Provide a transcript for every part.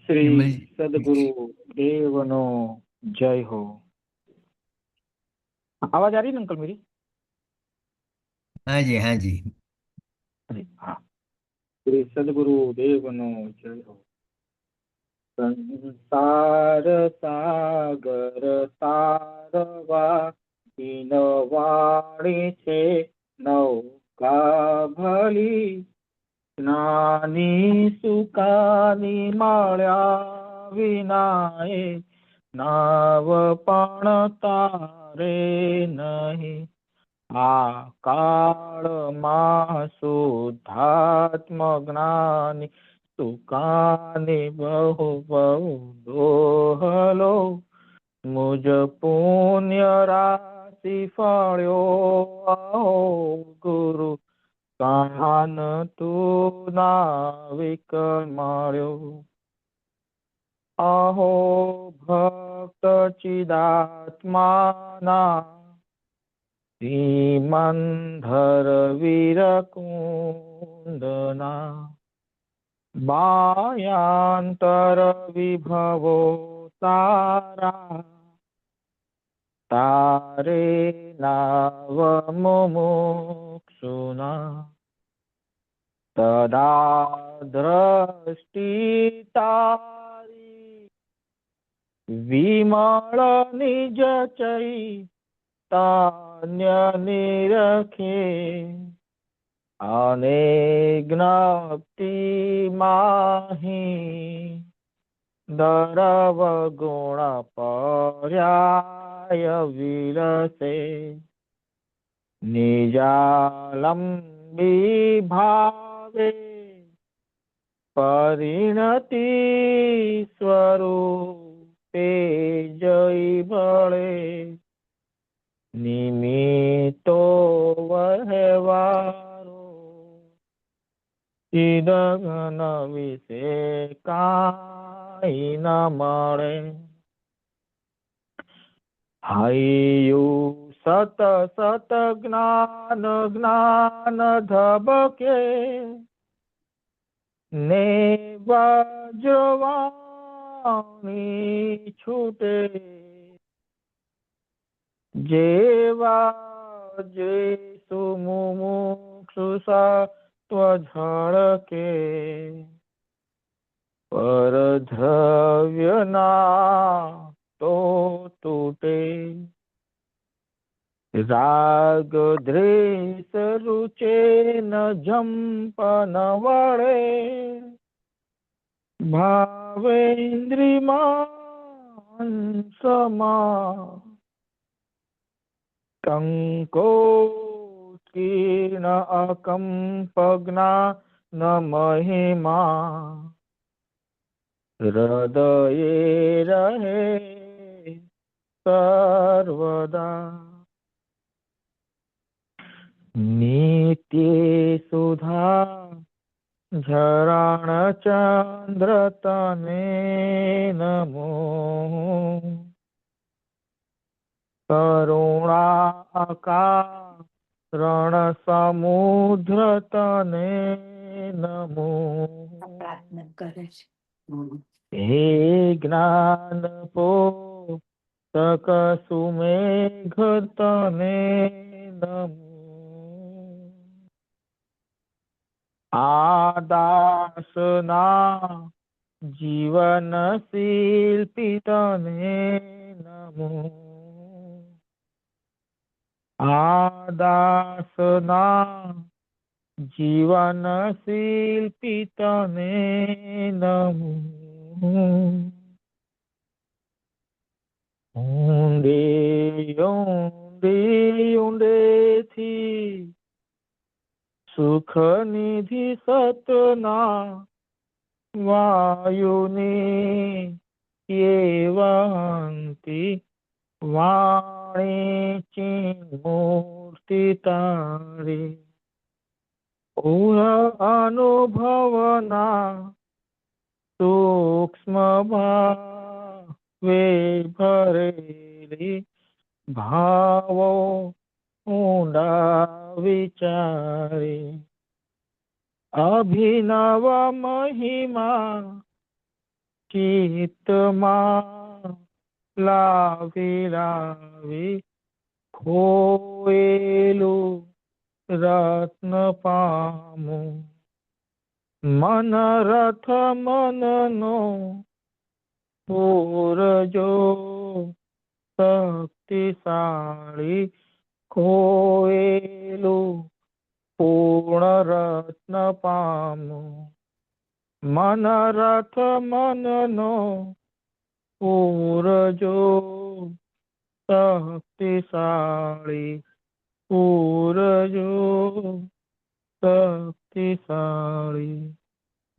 श्री निर्मल सदगुरु जी। देवनो जय हो। आवाज आ रही है ना अंकल मेरी? हाँ जी, हाँ जी। अरे हाँ। श्री सदगुरु देवनो जय हो। संसार सागर तारवा वाणी छे नौका भली ज्ञानी सुकानी મળ્યા વિનાએ નાવ પણ તારે નહીં આ કાળમાં શુદ્ધાત્મ જ્ઞાની સુકાની બહુ બહુ દોહલો મુજ પુણ્ય રાશિ ફળ્યો આહો ગુરુ કાન તું નાવિક મળ્યો અહો ભક્ત ચિદાત્માના ધીમંધર વીર કુંદના બાયાંતર વિભવો તારા તારે નાવ મુમુક્ષુના તદા દ્રષ્ટિ તારી વિમળ નિજ ચૈતન્ય નિરખે અને જ્ઞપ્તિ માહી દરવ ગુણ પર્યાય વિરસે નિજાલંબી ભાવે પરિણતિ સ્વરૂપે જય ભળે નિમિત્તો વહેવારો ચિદઘન વિશે કાંઈ ન મળે હૈયું સત સત જ્ઞાન જ્ઞાન ધબકે ને વજ્રવાણી છૂટે જેવા જે સુમુમુક્ષુ સત્વ ઝળકે પર દ્રવ્યના તો તૂટે રાગ દ્વેષ રૂચે ન જંપન વળે ભાવેન્દ્રિમાં સમા કંકોકીર્ણ અકંપજ્ઞા ન મહિમા હૃદયે રહે સર્વદા નિત્ય સુધા ઝરણ ચંદ્ર તને નમો કરુણા અકારણ સમુદ્ર તને નમો પ્રાર્થના કરે છે. હે જ્ઞાન પોષક સુમેઘ તને નમો આ દાસના જીવન શિલ્પી તને નમો આ દાસના જીવન શિલ્પી તને નમો ઊંડે ઊંડે ઊંડેથી સુખ નિધિ સતના વાયુની એવંતી વાણી ચિમૂર્તિ તારી અનુભવના સૂક્ષ્મ ભાવે ભરેલી ભાવો ઊંડા વિચારે અભિનવ મહિમા ચિત્તમાં લાવી લાવી ખોયેલું રત્ન પામું મન રથ મનનો પૂરજો શક્તિશાળી ખોયેલું પૂર્ણ રત્ન પામું મન રથ મનનો પૂરજો શક્તિશાળી પૂરજો शक्तिशाली।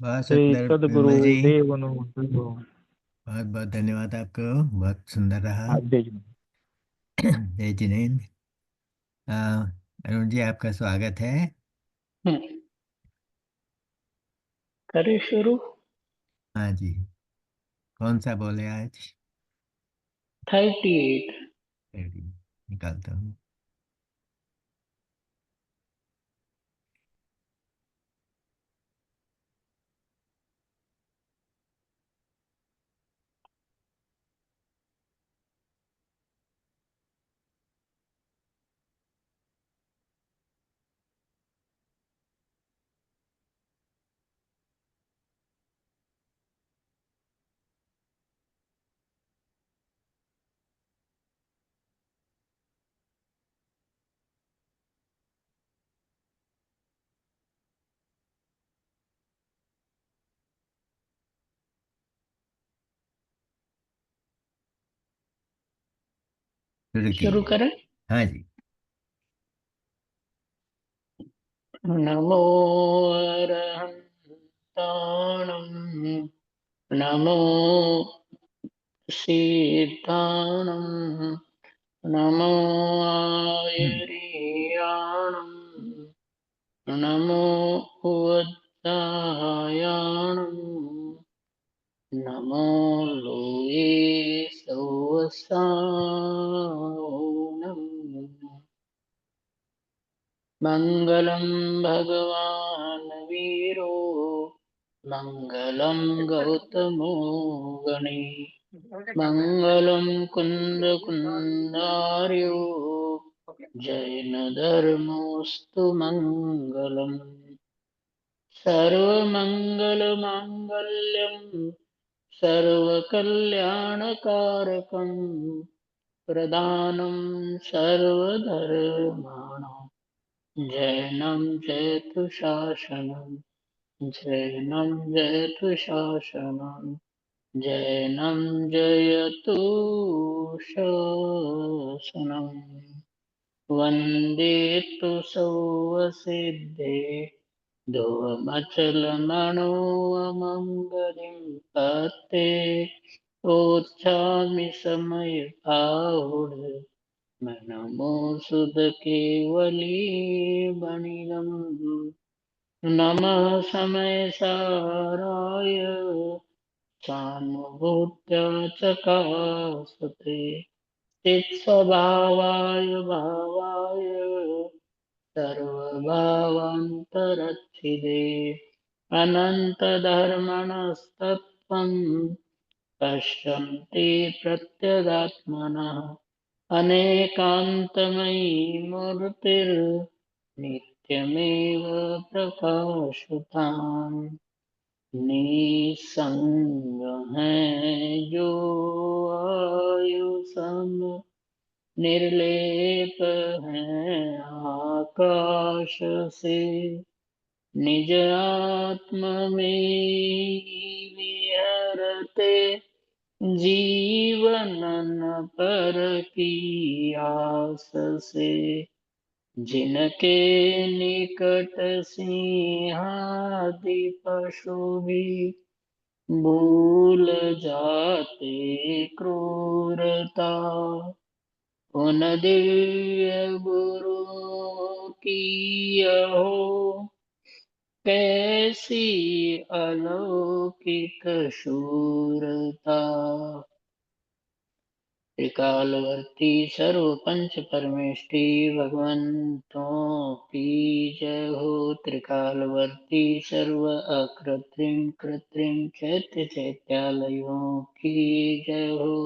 बहुत श्री सुंदर सदगुरु विमल जी, देवनो बहुत बहुत धन्यवाद आपको, बहुत सुंदर रहा। जय जिनेन्द्र। अरुण जी आपका स्वागत है। करे शुरू। हाँ जी, कौन सा बोले आज? 38। निकालता हूँ। शुरू करें। हाँ जी। नमो अरहन्ताणं नमो सीताणं नमो आयर्याणं नमो उद्दायाणं नमो लोये सौवसानं मङ्गलं भगवान् वीरो मङ्गलं गौतमो गणे मङ्गलं कुन्दकुन्दार्यो जैनधर्मोऽस्तु मङ्गलम् सर्वमङ्गलमाङ्गल्यं सर्वकल्याणकारकं प्रदानं सर्वधर्माणां जैनं जयतु शासनं जैनं जयतु शासनं जैनं जयतु शासनम् वन्दे तु सौवसिद्धे दोमचलमणोऽमङ्गलिं पते ओच्छामि समयभावुड नमो सुदकेवली बणिनम् नमः समयसाराय सानुभूत्या चकासते चित्स्वभावाय भावाय सर्वभावान्तरच्छिदे अनन्तधर्मणस्तत्त्वं पश्यन्ति प्रत्यगात्मनः अनेकान्तमयी मूर्तिर्नित्यमेव प्रकाशताम् निसंग है जो आयुसम निर्लेप है आकाश से निज आत्म में विहरते जीवन न पर की आस से जिनके निकट सिंहादि पशु भी भूल जाते क्रूरता उन दिव्य गुरु की हो कैसी अलौकिक शूरता त्रिकालवर्ती सर्व पंच परमेष्टि भगवंतों की जय हो। त्रिकालवर्ती सर्व अकृत्रिम कृत्रिम चैत्य चैत्यालयों की जय हो।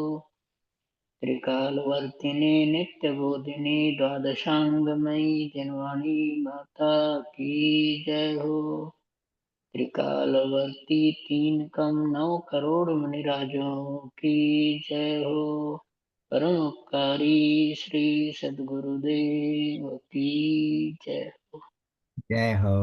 त्रिकालवर्तिनी नित्य बोधिनी द्वादशांगमयी जिनवाणी माता की जय हो। त्रिकालवर्ती 3 कम 9 करोड़ मुनिराजों की जय हो। परम उपकारी श्री सद्गुरुदेव की जय। जय हो।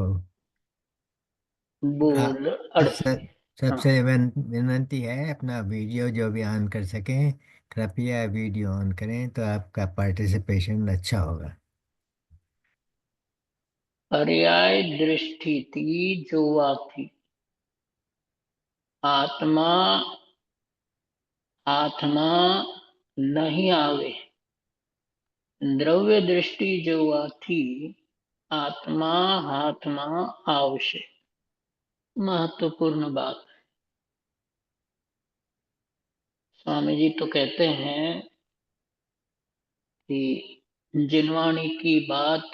बोल आप हाँ, सबसे विनती है, अपना वीडियो जो भी ऑन कर सकें कृपया वीडियो ऑन करें, तो आपका पार्टिसिपेशन अच्छा होगा। पर्याय दृष्टि थी जो थी, आत्मा आत्मा नहीं आवे। द्रव्य दृष्टि जो थी, आत्मा हात्मा आवश्य। महत्वपूर्ण बात। स्वामी जी तो कहते हैं कि जिनवाणी की बात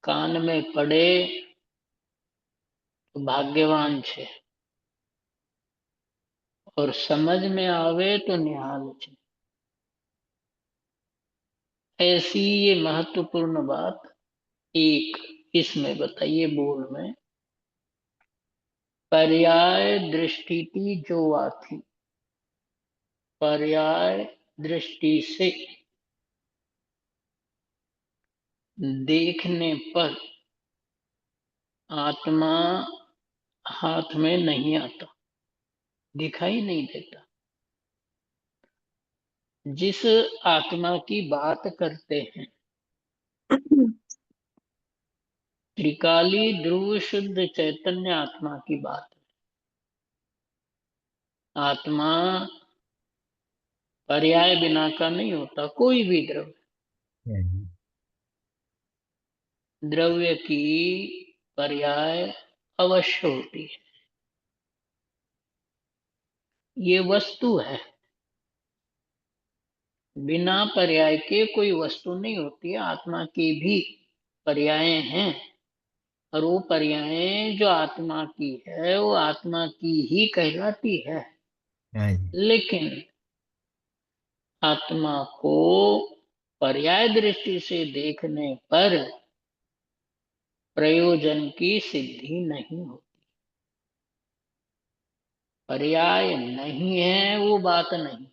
कान में पड़े तो भाग्यवान छे, और समझ में आवे तो निहाल छे। ऐसी ये महत्वपूर्ण बात एक इसमें बताइए बोल में। पर्याय दृष्टि की जो थी, पर्याय दृष्टि से देखने पर आत्मा हाथ में नहीं आता, दिखाई नहीं देता। जिस आत्मा की बात करते हैं, त्रिकाली ध्रुव शुद्ध चैतन्य आत्मा की बात है। आत्मा पर्याय बिना का नहीं होता। कोई भी द्रव्य की पर्याय अवश्य होती है। ये वस्तु है, बिना पर्याय के कोई वस्तु नहीं होती है। आत्मा की भी पर्याय हैं, और वो पर्याय जो आत्मा की है वो आत्मा की ही कहलाती है। हाँ जी। लेकिन आत्मा को पर्याय दृष्टि से देखने पर प्रयोजन की सिद्धि नहीं होती। पर्याय नहीं है वो बात नहीं।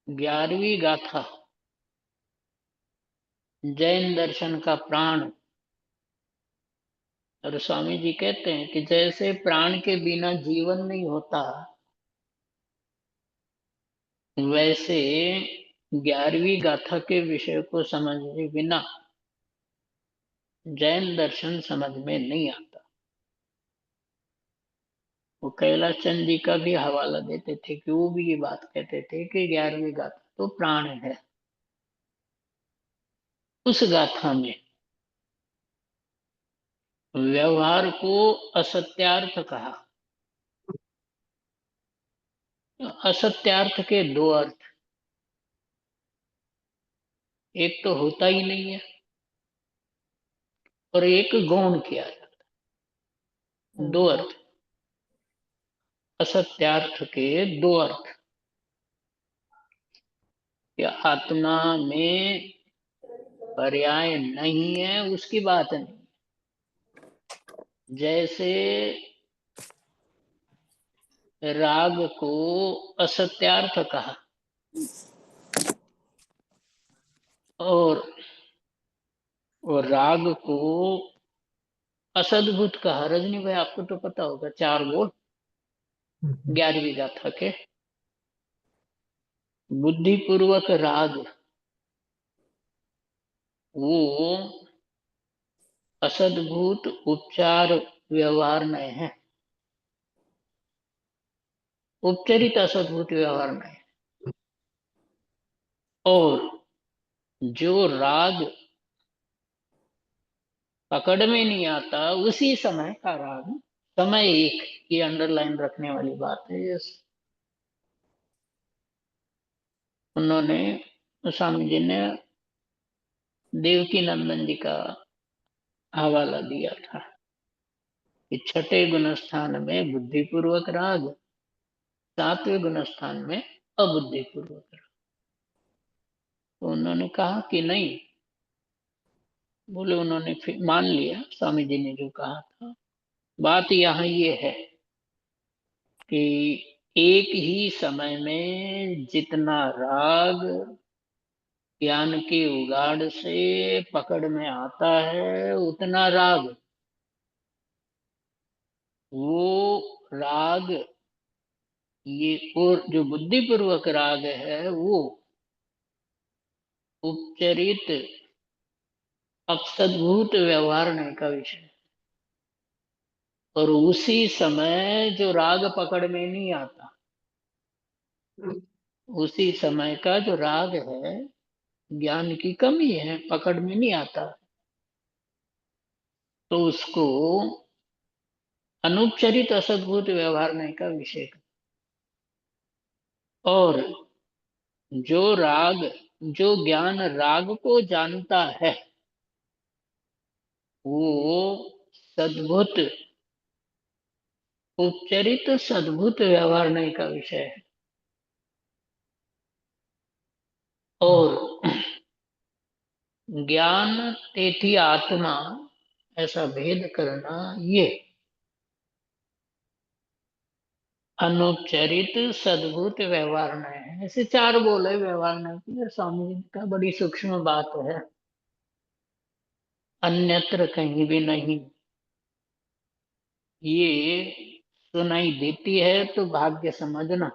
11वीं गाथा जैन दर्शन का प्राण। और स्वामी जी कहते हैं कि जैसे प्राण के बिना जीवन नहीं होता, वैसे 11वीं गाथा के विषय को समझे बिना जैन दर्शन समझ में नहीं आता। वो कैलाश चंद जी का भी हवाला देते थे कि वो भी ये बात कहते थे कि 11वीं गाथा तो प्राण है। उस गाथा में व्यवहार को असत्यार्थ कहा। असत्यार्थ के 2 अर्थ। एक तो होता ही नहीं है, और एक गौण किया जाता है। 2 अर्थ। असत्यार्थ के 2 अर्थ। या आत्मा में पर्याय नहीं है उसकी बात नहीं। जैसे राग को असत्यार्थ कहा, और राग को असद्भुत कहा। रजनी भाई आपको तो पता होगा 4 बोल 11वीं गाथा के। बुद्धिपूर्वक राग वो असद्भुत उपचार व्यवहार में है। उपचरित असद्भुत व्यवहार में। और जो राग पकड़ में नहीं आता, उसी समय का राग। समय एक, ये अंडरलाइन रखने वाली बात है। उन्होंने, स्वामी जी ने देवकी नंदन जी का हवाला दिया था कि छठे गुण स्थान में बुद्धिपूर्वक राग, सातवें गुण स्थान में अबुद्धिपूर्वक राग। तो उन्होंने कहा कि नहीं, बोले उन्होंने फिर मान लिया स्वामी जी ने जो कहा था। बात यहाँ ये है कि एक ही समय में जितना राग ज्ञान के उगाड़ से पकड़ में आता है, उतना राग, वो राग, ये और जो बुद्धिपूर्वक राग है वो उपचरित अक्षतभूत व्यवहार का विषय है। और उसी समय जो राग पकड़ में नहीं आता, उसी समय का जो राग है, ज्ञान की कमी है, पकड़ में नहीं आता, तो उसको अनुपचरित असद्भुत व्यवहार का विषय है। और जो राग, जो ज्ञान राग को जानता है, वो सद्भुत, उपचरित सद्भुत व्यवहार का विषय है। और ज्ञान तेथी आत्मा, ऐसा भेद करना, ये अनुपचरित सद्भुत व्यवहार है। ऐसे चार बोले व्यवहार की, स्वामी जी का बड़ी सूक्ष्म बात है, अन्यत्र कहीं भी नहीं। ये सुनाई देती है तो भाग्य समझना,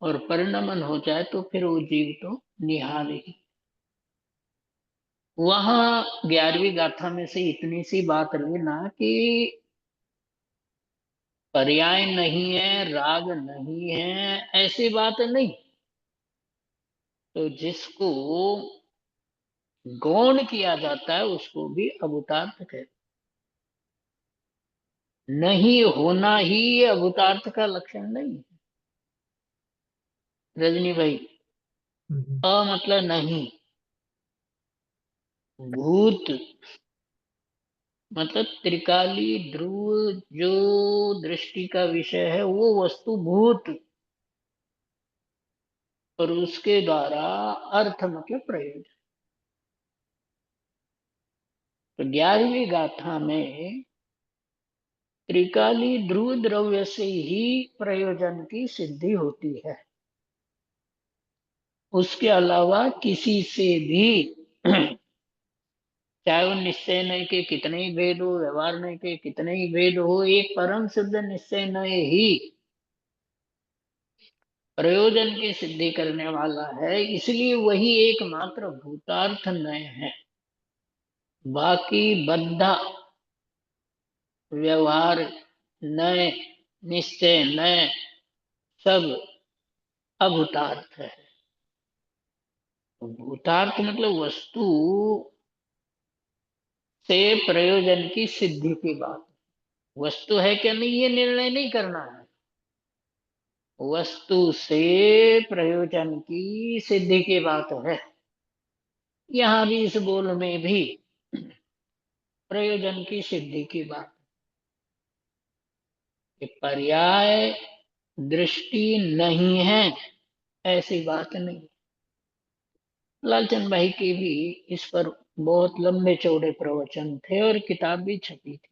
और परिणमन हो जाए तो फिर वो जीव तो निहाल ही। वहां 11वीं गाथा में से इतनी सी बात लेना कि पर्याय नहीं है, राग नहीं है, ऐसी बात नहीं। तो जिसको गौण किया जाता है उसको भी अभूतार्थ कहते। नहीं होना ही ये अभूतार्थ का लक्षण नहीं है रजनी भाई। अ मतलब नहीं, भूत मतलब त्रिकाली ध्रुव जो दृष्टि का विषय है वो वस्तु भूत, और उसके द्वारा अर्थ मतलब प्रयोजन। तो 11वीं गाथा में त्रिकाली ध्रुव द्रव्य से ही प्रयोजन की सिद्धि होती है, उसके अलावा किसी से भी चाहे वो निश्चय नय के कितने ही भेद हो, व्यवहार नय के कितने ही भेद हो, एक परम सिद्ध निश्चय नय ही प्रयोजन की सिद्धि करने वाला है। इसलिए वही एकमात्र भूतार्थ नय है। बाकी बद्धा व्यवहार नय, निश्चय नय, सब अभूतार्थ है। भूतार्थ मतलब वस्तु से प्रयोजन की सिद्धि की बात। वस्तु है क्या नहीं ये निर्णय नहीं करना है, वस्तु से प्रयोजन की सिद्धि की बात है। यहां भी इस बोल में भी प्रयोजन की सिद्धि की बात, कि पर्याय दृष्टि नहीं है ऐसी बात नहीं। लालचंद भाई के भी इस पर बहुत लंबे चौड़े प्रवचन थे और किताब भी छपी थी।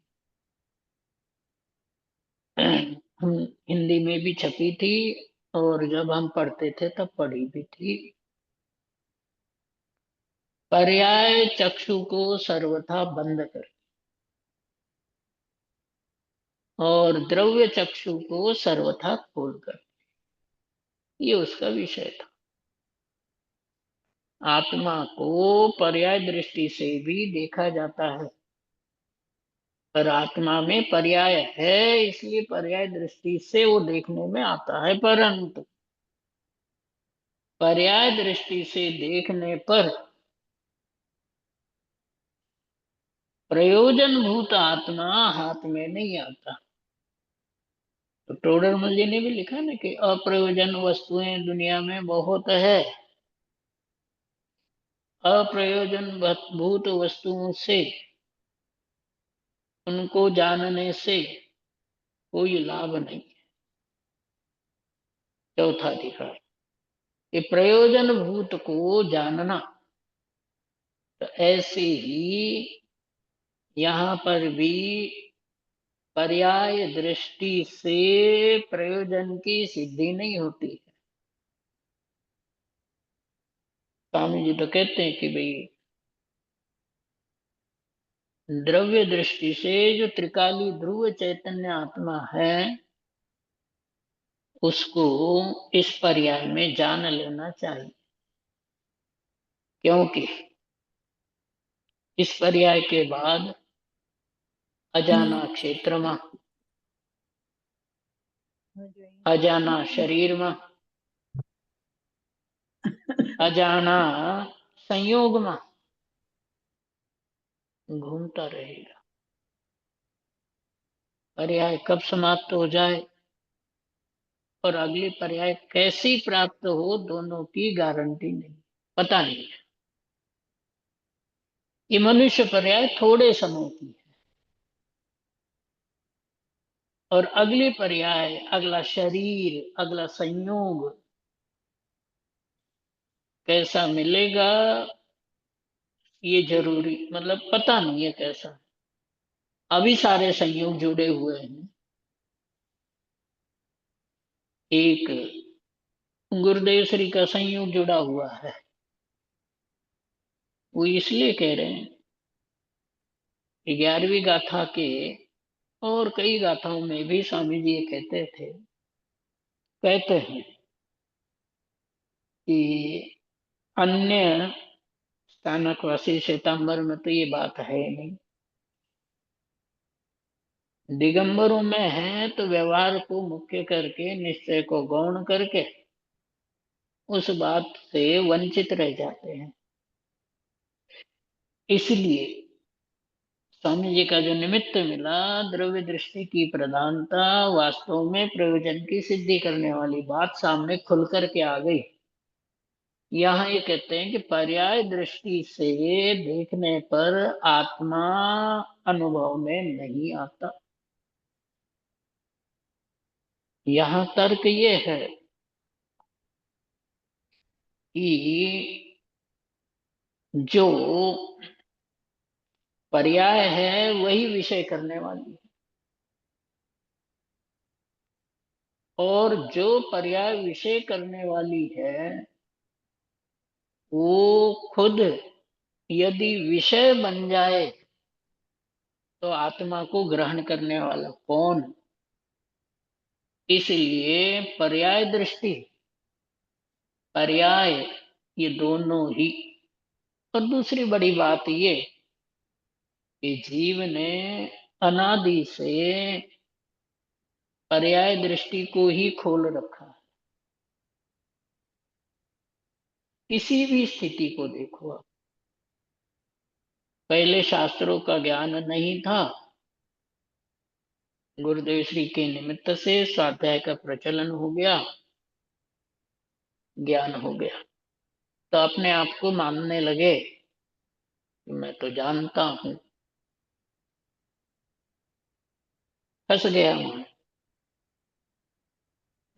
हम हिंदी में भी छपी थी और जब हम पढ़ते थे तब पढ़ी भी थी। पर्याय चक्षु को सर्वथा बंद कर और द्रव्य चक्षु को सर्वथा खोल कर, ये उसका विषय था। आत्मा को पर्याय दृष्टि से भी देखा जाता है, पर आत्मा में पर्याय है इसलिए पर्याय दृष्टि से वो देखने में आता है। परंतु पर्याय दृष्टि से देखने पर प्रयोजन भूत आत्मा हाथ में नहीं आता। तो टोडरमल जी ने भी लिखा ना कि अप्रयोजन वस्तुएं दुनिया में बहुत है। अप्रयोजन भूत वस्तुओं से, उनको जानने से कोई लाभ नहीं। चौथा अधिकार, कि प्रयोजन भूत को जानना। तो ऐसे ही यहाँ पर भी पर्याय दृष्टि से प्रयोजन की सिद्धि नहीं होती है। स्वामी जी तो कहते हैं कि भाई द्रव्य दृष्टि से जो त्रिकाली ध्रुव चैतन्य आत्मा है उसको इस पर्याय में जान लेना चाहिए, क्योंकि इस पर्याय के बाद अजाना क्षेत्र में, अजाना शरीर में, अजाना संयोग में घूमता रहेगा। पर्याय कब समाप्त हो जाए और अगली पर्याय कैसी प्राप्त हो, दोनों की गारंटी नहीं, पता नहीं है। ये मनुष्य पर्याय थोड़े समय की है और अगली पर्याय, अगला शरीर, अगला संयोग कैसा मिलेगा ये जरूरी, मतलब पता नहीं है कैसा। अभी सारे संयोग जुड़े हुए हैं। एक गुरुदेव श्री का संयोग जुड़ा हुआ है, वो इसलिए कह रहे हैं 11वीं गाथा के और कई गाथाओं में भी स्वामी जी ये कहते हैं कि अन्य स्थानकवासी श्वेतांबर में तो ये बात है नहीं, दिगंबरों में है तो व्यवहार को मुख्य करके, निश्चय को गौण करके उस बात से वंचित रह जाते हैं। इसलिए स्वामी जी का जो निमित्त मिला, द्रव्य दृष्टि की प्रधानता वास्तव में प्रयोजन की सिद्धि करने वाली बात सामने खुल करके आ गई। यहाँ ये कहते हैं कि पर्याय दृष्टि से देखने पर आत्मा अनुभव में नहीं आता। यहाँ तर्क ये है कि जो पर्याय है वही विषय करने वाली है, और जो पर्याय विषय करने वाली है वो खुद यदि विषय बन जाए तो आत्मा को ग्रहण करने वाला कौन। इसलिए पर्याय दृष्टि, पर्याय, ये दोनों ही। और दूसरी बड़ी बात ये कि जीव ने अनादि से पर्याय दृष्टि को ही खोल रखा है। किसी भी स्थिति को देखो आप, पहले शास्त्रों का ज्ञान नहीं था, गुरुदेव श्री के निमित्त से स्वाध्याय का प्रचलन हो गया, ज्ञान हो गया, तो अपने आप को मानने लगे कि मैं तो जानता हूं। फंस गया मैं।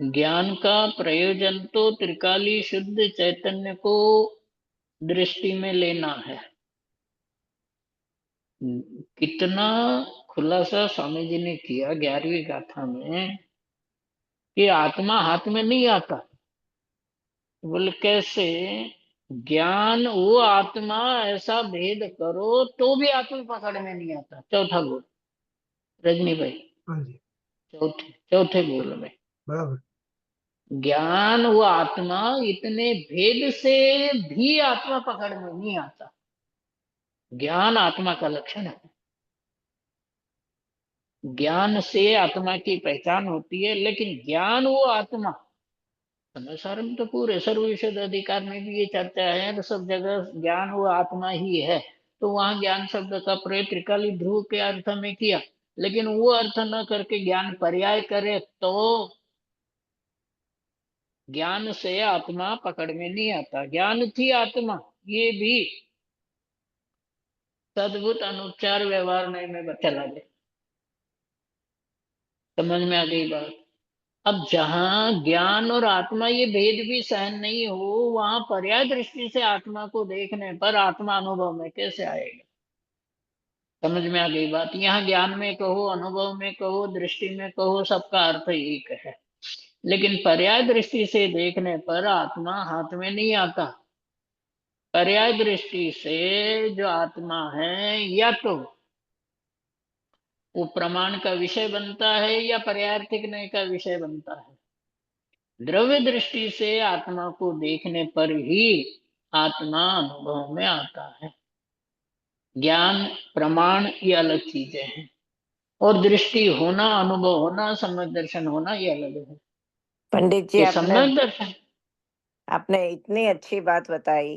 ज्ञान का प्रयोजन तो त्रिकाली शुद्ध चैतन्य को दृष्टि में लेना है। कितना खुलासा स्वामी जी ने किया 11वीं गाथा में कि आत्मा हाथ में नहीं आता। बोले कैसे? ज्ञान वो आत्मा ऐसा भेद करो तो भी आत्मा पकड़ में नहीं आता। चौथा बोल रजनी भाई। हाँ जी, चौथे बोल में बराबर। ज्ञान वो आत्मा इतने भेद से भी आत्मा पकड़ में नहीं आता। ज्ञान आत्मा का लक्षण है। ज्ञान से आत्मा की पहचान होती है, लेकिन ज्ञान वो आत्मा, समाचार में तो पूरे सर्वविषद अधिकार में भी ये चर्चा है तो सब जगह ज्ञान वो आत्मा ही है। तो वहां ज्ञान शब्द का प्रयोग त्रिकाली ध्रुव के अर्थ में किया, लेकिन वो अर्थ न करके ज्ञान पर्याय करे तो ज्ञान से आत्मा पकड़ में नहीं आता। ज्ञान थी आत्मा, ये भी सद्भुत अनुच्चार व्यवहार नहीं में चला गया। समझ में आ गई बात। अब जहां ज्ञान और आत्मा ये भेद भी सहन नहीं हो, वहां पर्याय दृष्टि से आत्मा को देखने पर आत्मा अनुभव में कैसे आएगा? समझ में आ गई बात। यहाँ ज्ञान में कहो, अनुभव में कहो, दृष्टि में कहो, सबका अर्थ एक है। लेकिन पर्याय दृष्टि से देखने पर आत्मा हाथ में नहीं आता। पर्याय दृष्टि से जो आत्मा है या तो वो प्रमाण का विषय बनता है या पर्यायर्थिकने का विषय बनता है। द्रव्य दृष्टि से आत्मा को देखने पर ही आत्मा अनुभव में आता है। ज्ञान प्रमाण ये अलग चीजें हैं, और दृष्टि होना, अनुभव होना, सम्यक दर्शन होना ये अलग है। पंडित जी, ये आपने सम्यक दर्शन। आपने इतनी अच्छी बात बताई,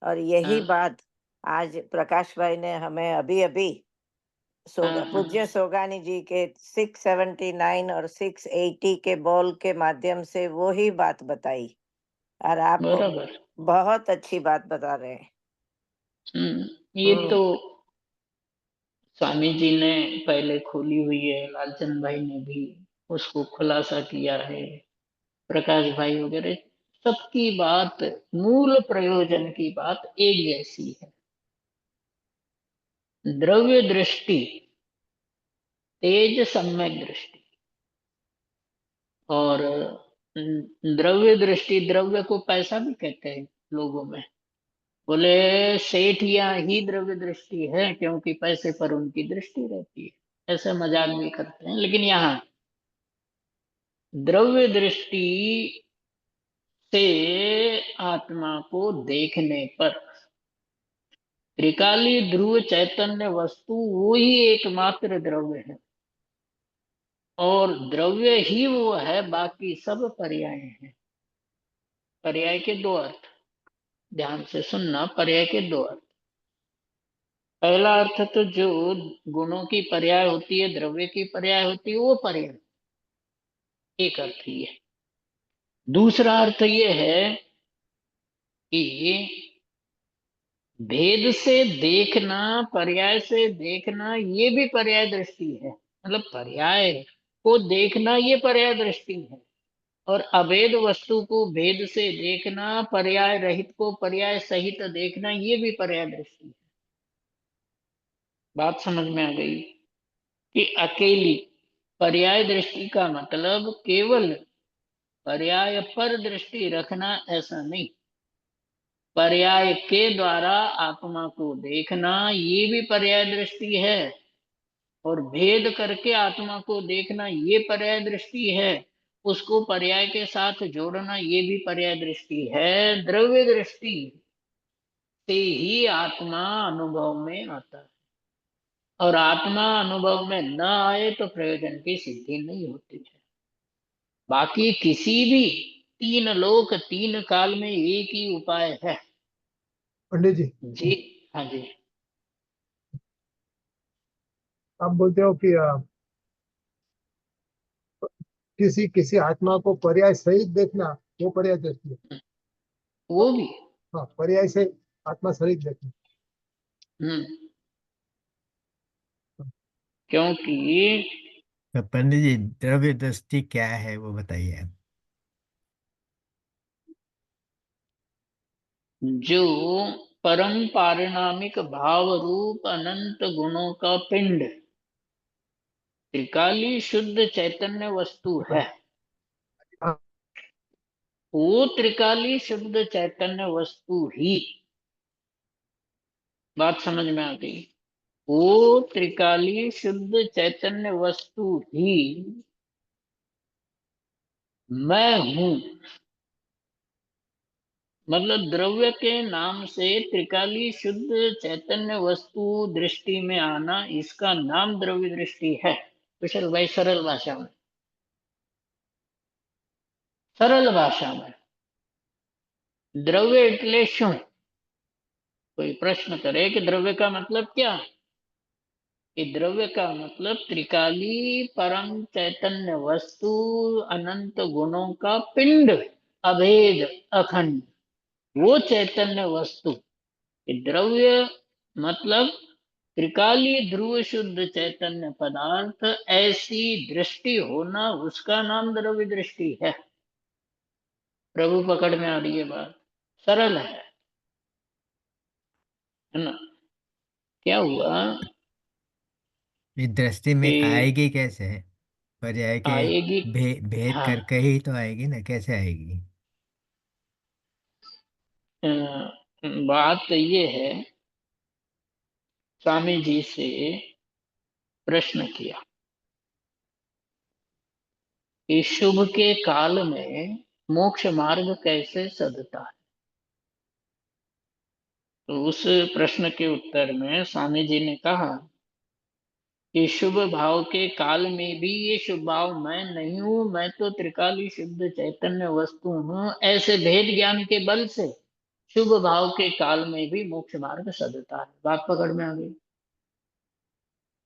और यही हाँ, बात आज प्रकाश भाई ने हमें अभी अभी हाँ, पूज्य हाँ, सोगानी जी के 679 और 680 के बॉल के माध्यम से वो ही बात बताई, और आप बराबर। बहुत अच्छी बात बता रहे हैं। ये तो स्वामी जी ने पहले खोली हुई है, लालचंद भाई ने भी उसको खुलासा किया है, प्रकाश भाई वगैरह सबकी बात, मूल प्रयोजन की बात एक जैसी है। द्रव्य दृष्टि तेज सम्यक दृष्टि, और द्रव्य दृष्टि, द्रव्य को पैसा भी कहते हैं लोगों में। बोले सेठियां ही द्रव्य दृष्टि है क्योंकि पैसे पर उनकी दृष्टि रहती है, ऐसे मजाक भी करते हैं। लेकिन यहाँ द्रव्य दृष्टि से आत्मा को देखने पर त्रिकाली ध्रुव चैतन्य वस्तु वो ही एकमात्र द्रव्य है, और द्रव्य ही वो है, बाकी सब पर्याय हैं। पर्याय के दो अर्थ, ध्यान से सुनना। पर्याय के दो अर्थ। पहला अर्थ तो जो गुणों की पर्याय होती है, द्रव्य की पर्याय होती है, वो पर्याय, एक अर्थ ही है। दूसरा अर्थ ये है कि भेद से देखना, पर्याय से देखना, ये भी पर्याय दृष्टि है। मतलब पर्याय को देखना ये पर्याय दृष्टि है, और अभेद वस्तु को भेद से देखना, पर्याय रहित को पर्याय सहित देखना, ये भी पर्याय दृष्टि है। बात समझ में आ गई कि अकेली पर्याय दृष्टि का मतलब केवल पर्याय पर दृष्टि रखना, ऐसा नहीं। पर्याय के द्वारा आत्मा को देखना ये भी पर्याय दृष्टि है, और भेद करके आत्मा को देखना ये पर्याय दृष्टि है। उसको पर्याय के साथ जोड़ना ये भी पर्याय दृष्टि है। द्रव्य दृष्टि से ही आत्मा अनुभव में आता है, और आत्मा अनुभव में न आए तो प्रयोजन की सिद्धि नहीं होती है। बाकी किसी भी तीन लोक तीन काल में एक ही उपाय है। पंडित जी, जी, हाँ जी। आप बोलते हो कि किसी किसी आत्मा को पर्याय सहित देखना वो पर्याय दृष्टि है। वो भी। हाँ, पर्याय से आत्मा सहित देखना। हम्म क्योंकि तो पंडित जी, द्रव्य दृष्टि क्या है वो बताइए आप। जो परम पारिणामिक भाव रूप अनंत गुणों का पिंड त्रिकाली शुद्ध चैतन्य वस्तु है, हाँ, वो त्रिकाली शुद्ध चैतन्य वस्तु ही, बात समझ में आ गई, वो त्रिकाली शुद्ध चैतन्य वस्तु ही मैं हूं। मतलब द्रव्य के नाम से त्रिकाली शुद्ध चैतन्य वस्तु दृष्टि में आना, इसका नाम द्रव्य दृष्टि है। कुशल भाई, सरल भाषा में, सरल भाषा में द्रव्य એટલે શું? कोई प्रश्न करे कि द्रव्य का मतलब क्या है, कि द्रव्य का मतलब त्रिकाली परम चैतन्य वस्तु, अनंत गुणों का पिंड, अभेद, अखंड, वो चैतन्य वस्तु। कि द्रव्य मतलब त्रिकाली ध्रुव शुद्ध चैतन्य पदार्थ, ऐसी दृष्टि होना, उसका नाम द्रव्य दृष्टि है। प्रभु पकड़ में आ रही है बात? सरल है ना? क्या हुआ इस दृष्टि में कि आएगी कैसे? पर्याय के आएगी। भेद हाँ, करके ही तो आएगी ना, कैसे आएगी? अ, बात तो ये है, स्वामी जी से प्रश्न किया कि शुभ के काल में मोक्ष मार्ग कैसे सदता है। तो उस प्रश्न के उत्तर में स्वामी जी ने कहा कि शुभ भाव के काल में भी ये शुभ भाव मैं नहीं हूं, मैं तो त्रिकाली शुद्ध चैतन्य वस्तु हूं। ऐसे भेद ज्ञान के बल से शुभ भाव के काल में भी मोक्ष मार्ग सदता है। बात पकड़ में आ गई?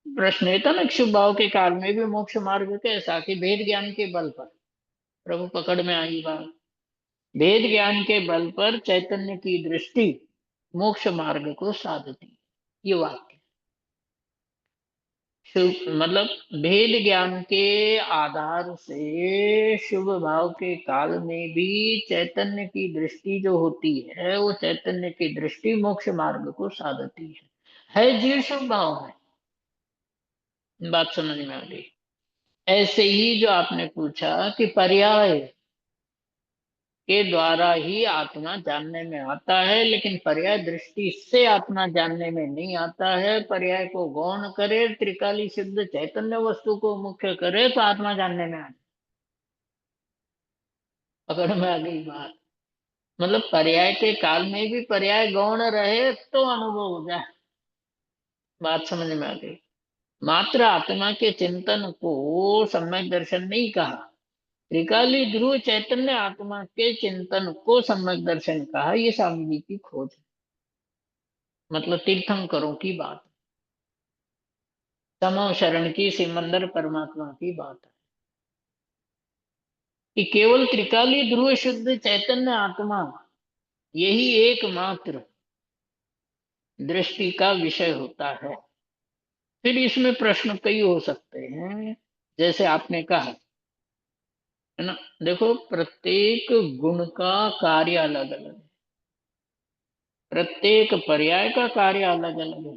प्रश्न ये था ना कि शुभ भाव के काल में भी मोक्ष मार्ग कैसा, कि भेद ज्ञान के बल पर। प्रभु पकड़ में आई बात? भेद ज्ञान के बल पर चैतन्य की दृष्टि मोक्ष मार्ग को साधती है। ये वाक्य शुभ मतलब भेद ज्ञान के आधार से शुभ भाव के काल में भी चैतन्य की दृष्टि जो होती है, वो चैतन्य की दृष्टि मोक्ष मार्ग को साधती है जीव शुभ भाव में। बात समझ में आ गई? ऐसे ही जो आपने पूछा कि पर्याय के द्वारा ही आत्मा जानने में आता है, लेकिन पर्याय दृष्टि से आत्मा जानने में नहीं आता है। पर्याय को गौण करे, त्रिकाली शुद्ध चैतन्य वस्तु को मुख्य करे, तो आत्मा जानने में आ जाए। पकड़ में आ गई बात? मतलब पर्याय के काल में भी पर्याय गौण रहे तो अनुभव हो जाए। बात समझ में आ गई? मात्र आत्मा के चिंतन को सम्यक दर्शन नहीं कहा, त्रिकाली ध्रुव चैतन्य आत्मा के चिंतन को सम्यक दर्शन कहा। ये स्वामी जी की खोज है। मतलब तीर्थंकरों की बात, तमो शरण की, सिमंदर परमात्मा की बात है कि केवल त्रिकाली ध्रुव शुद्ध चैतन्य आत्मा यही एकमात्र दृष्टि का विषय होता है। फिर इसमें प्रश्न कई हो सकते हैं, जैसे आपने कहा, है ना? देखो, प्रत्येक गुण का कार्य अलग अलग है, प्रत्येक पर्याय का कार्य अलग अलग है,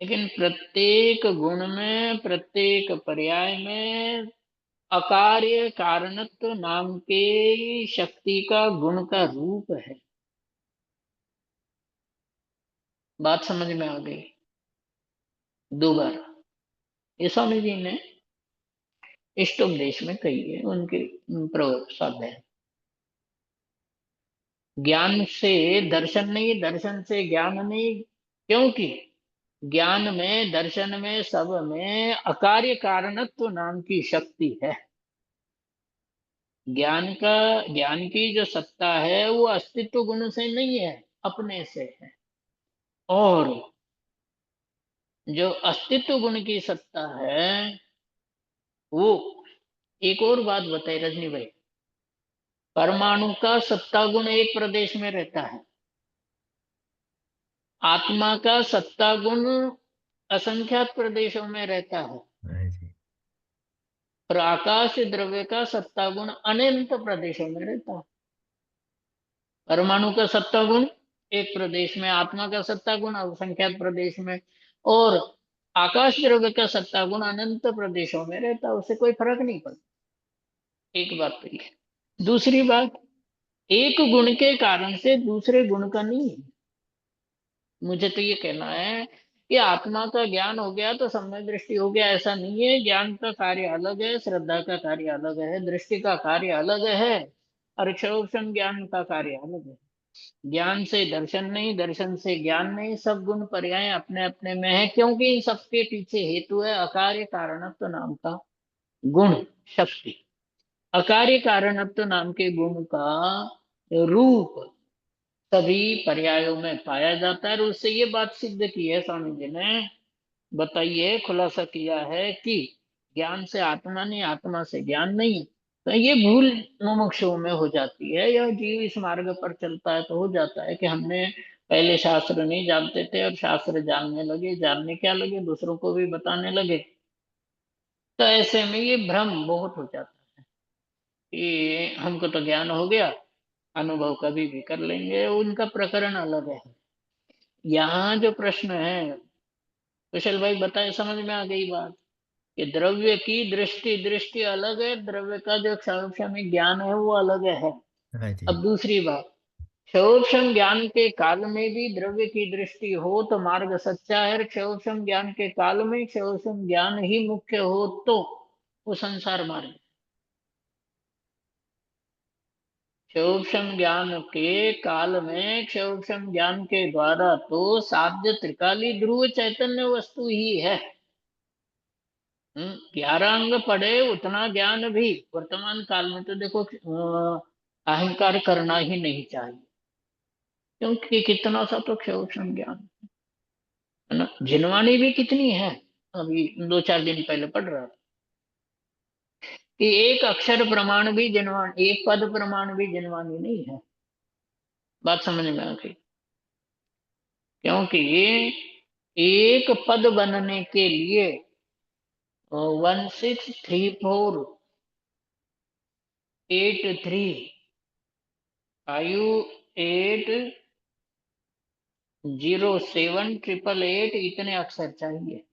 लेकिन प्रत्येक गुण में, प्रत्येक पर्याय में अकार्य कारणत्व नाम के शक्ति का, गुण का रूप है। बात समझ में आ गई? दोबारा ये स्वामी जी ने इष्टोपदेश में कही है, उनके स्वाध्याय है। ज्ञान से दर्शन नहीं, दर्शन से ज्ञान नहीं, क्योंकि ज्ञान में, दर्शन में, सब में अकार्य कारणत्व नाम की शक्ति है। ज्ञान की जो सत्ता है वो अस्तित्व गुण से नहीं है, अपने से है। और जो अस्तित्व गुण की सत्ता है वो, एक और बात बताई रजनी भाई, परमाणु का सत्ता गुण एक प्रदेश में रहता है, आत्मा का सत्ता गुण असंख्यात प्रदेशों में रहता है, हाँ जी। और आकाश द्रव्य का सत्ता गुण अनंत प्रदेशों में रहता है। परमाणु का सत्ता गुण एक प्रदेश में, आत्मा का सत्ता गुण असंख्यात प्रदेश में, और आकाश द्रव्य का सत्ता गुण अनंत प्रदेशों में रहता है। उससे कोई फर्क नहीं पड़ता। एक बात तो ये। दूसरी बात, एक गुण के कारण से दूसरे गुण का नहीं है। मुझे तो ये कहना है कि आत्मा का ज्ञान हो गया तो सम्यक दृष्टि हो गया, ऐसा नहीं है। ज्ञान का कार्य अलग है, श्रद्धा का कार्य अलग है, दृष्टि का कार्य अलग है, और अक्षरोक्षम ज्ञान का कार्य अलग है। ज्ञान से दर्शन नहीं, दर्शन से ज्ञान नहीं, सब गुण पर्याय अपने अपने में है, क्योंकि इन सबके पीछे हेतु है अकार्य कारणत्व नाम का गुण, शक्ति। अकार्य कारणत्व नाम के गुण का रूप सभी पर्यायों में पाया जाता है। और उससे ये बात सिद्ध की है स्वामी जी ने बताइए, खुलासा किया है कि ज्ञान से आत्मा नहीं, आत्मा से ज्ञान नहीं। तो ये भूल मुमुक्षुओं में हो जाती है, या जीव इस मार्ग पर चलता है तो हो जाता है कि हमने पहले शास्त्र नहीं जानते थे और शास्त्र जानने लगे, जानने क्या लगे, दूसरों को भी बताने लगे। तो ऐसे में ये भ्रम बहुत हो जाता है कि हमको तो ज्ञान हो गया, अनुभव कभी भी कर लेंगे, उनका प्रकरण अलग है। यहाँ जो प्रश्न है, कुशल भाई बताए, समझ में आ गई बात? कि द्रव्य की दृष्टि दृष्टि अलग है, द्रव्य का जो क्षण ज्ञान है वो अलग है। हाँ जी। अब दूसरी बात, क्षयोक्षम ज्ञान के काल में भी द्रव्य की दृष्टि हो तो मार्ग सच्चा है, क्षयोक्षम ज्ञान के काल में क्षयोक्षम ज्ञान ही मुख्य हो तो वो संसार मार्ग। क्षयोक्षम ज्ञान के काल में क्षयोक्षम ज्ञान के द्वारा तो साध्य त्रिकाली ध्रुव चैतन्य वस्तु ही है। 11 अंग पढ़े उतना ज्ञान भी वर्तमान काल में तो देखो अहंकार करना ही नहीं चाहिए, क्योंकि कितना सा तो क्षयोक्षम ज्ञान है ना। जिनवाणी भी कितनी है, अभी 2-4 दिन पहले पढ़ रहा था कि एक अक्षर प्रमाण भी जिनवाणी, एक पद प्रमाण भी जिनवाणी नहीं है। बात समझ में आ गई? क्योंकि एक पद बनने के लिए 163483580788 इतने अक्षर चाहिए।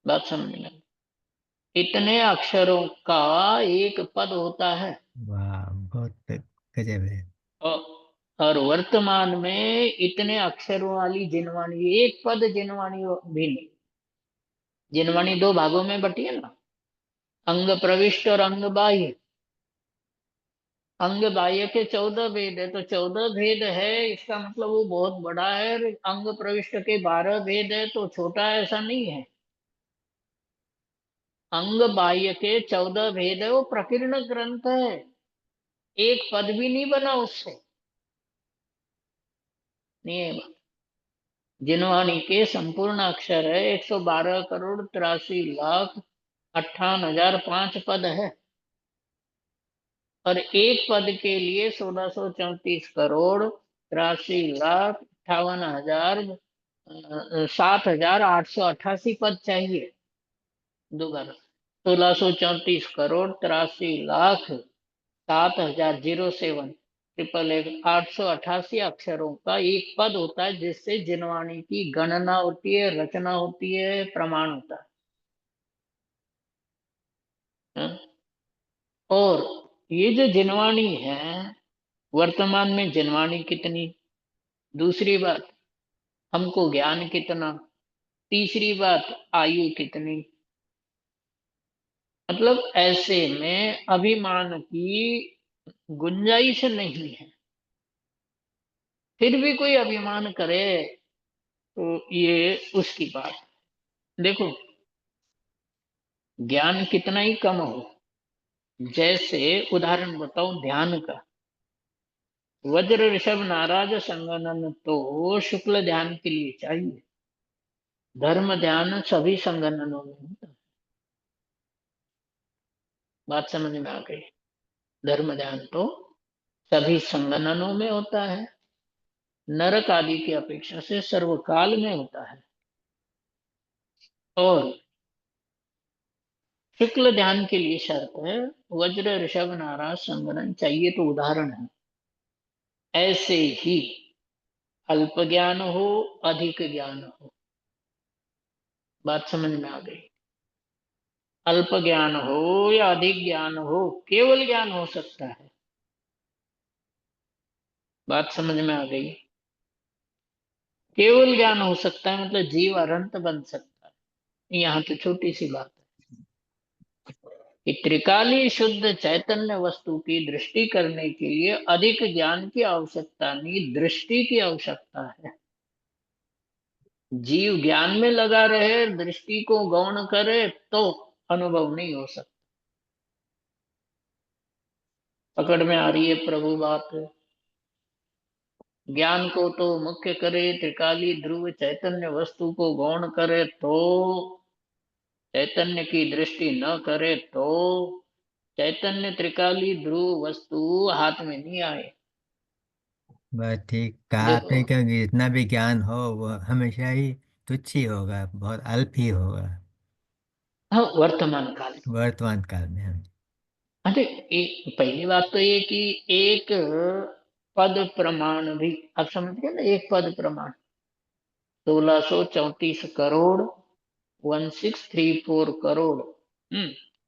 बात समझ में? इतने अक्षरों का एक पद होता है। वाह, बहुत गजब है। और और वर्तमान में इतने अक्षरों वाली जिनवाणी, एक पद जिनवाणी भी नहीं। जिनवाणी 2 भागों में बटी है ना, अंग प्रविष्ट और अंग बाह्य। अंग बाह्य के 14 भेद है, तो 14 भेद है इसका मतलब वो बहुत बड़ा है, और अंग प्रविष्ट के 12 भेद है तो छोटा है, ऐसा नहीं है। अंग बाह्य के 14 भेद है, वो प्रकीर्ण ग्रंथ है, एक पद भी नहीं बना उससे। नहीं, जिनवाणी के संपूर्ण अक्षर है 112,83,58,005 पद है, और एक पद के लिए 1634,58,007,888 पद चाहिए। दोबारा 1634,83,007,888 अक्षरों का एक पद होता है, जिससे जिनवाणी की गणना होती है, रचना होती है, प्रमाण होता है। हाँ? और ये जो जिनवाणी है, वर्तमान में जिनवाणी कितनी, दूसरी बात हमको ज्ञान कितना, तीसरी बात आयु कितनी। मतलब ऐसे में अभिमान की गुंजाइश नहीं है। फिर भी कोई अभिमान करे तो ये उसकी बात। देखो, ज्ञान कितना ही कम हो, जैसे उदाहरण बताओ ध्यान का, वज्र ऋषभ नाराज संगनन तो शुक्ल ध्यान के लिए चाहिए, धर्म ध्यान सभी संगननों में होता है। बात समझ में आ गई? धर्म ध्यान तो सभी संगननों में होता है, नरक आदि की अपेक्षा से सर्वकाल में होता है। और शुक्ल ध्यान के लिए शर्त है वज्र ऋषभ नाराज संगनन चाहिए, तो उदाहरण है। ऐसे ही अल्प ज्ञान हो, अधिक ज्ञान हो। बात समझ में आ गई? अल्प ज्ञान हो या अधिक ज्ञान हो, केवल ज्ञान हो सकता है। बात समझ में आ गई? केवल ज्ञान हो सकता है, मतलब जीव अनंत बन सकता है। यहाँ तो छोटी सी बात है कि त्रिकाली शुद्ध चैतन्य वस्तु की दृष्टि करने के लिए अधिक ज्ञान की आवश्यकता नहीं, दृष्टि की आवश्यकता है। जीव ज्ञान में लगा रहे, दृष्टि को गौण करे तो अनुभव नहीं हो सकता। पकड़ में आ रही है प्रभु बात? ज्ञान को तो मुख्य करे, त्रिकाली ध्रुव चैतन्य वस्तु को गौण करे तो, चैतन्य की दृष्टि न करे तो चैतन्य त्रिकाली ध्रुव वस्तु हाथ में नहीं आए। बस ठीक कहा देखो, आपने, क्योंकि जितना भी ज्ञान हो वो हमेशा ही तुच्छ ही होगा, बहुत अल्प ही होगा हाँ, वर्तमान काल में। वर्तमान काल में। हम अरे पहली बात तो ये कि एक पद प्रमाण भी, आप समझ गए ना, एक पद प्रमाण 1634 करोड़ 1634 करोड़।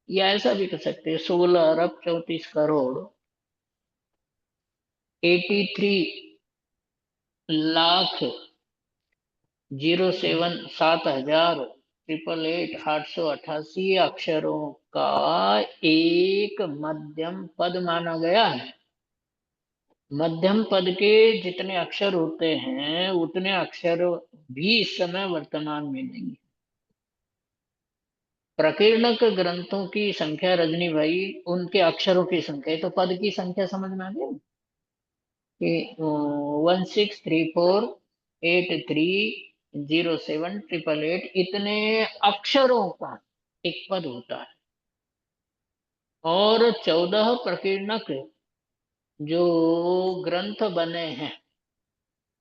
या ऐसा भी कर सकते हैं 16 अरब 34 करोड़ 83 लाख 07,888 अक्षरों का एक मध्यम पद माना गया है। मध्यम पद के जितने अक्षर होते हैं उतने अक्षर भी इस समय वर्तमान में नहीं है। प्रकीर्णक ग्रंथों की संख्या रजनी भाई, उनके अक्षरों की संख्या, तो पद की संख्या समझ में आ गई कि 1634830788 इतने अक्षरों का एक पद होता है। और 14 प्रकीर्णक जो ग्रंथ बने हैं,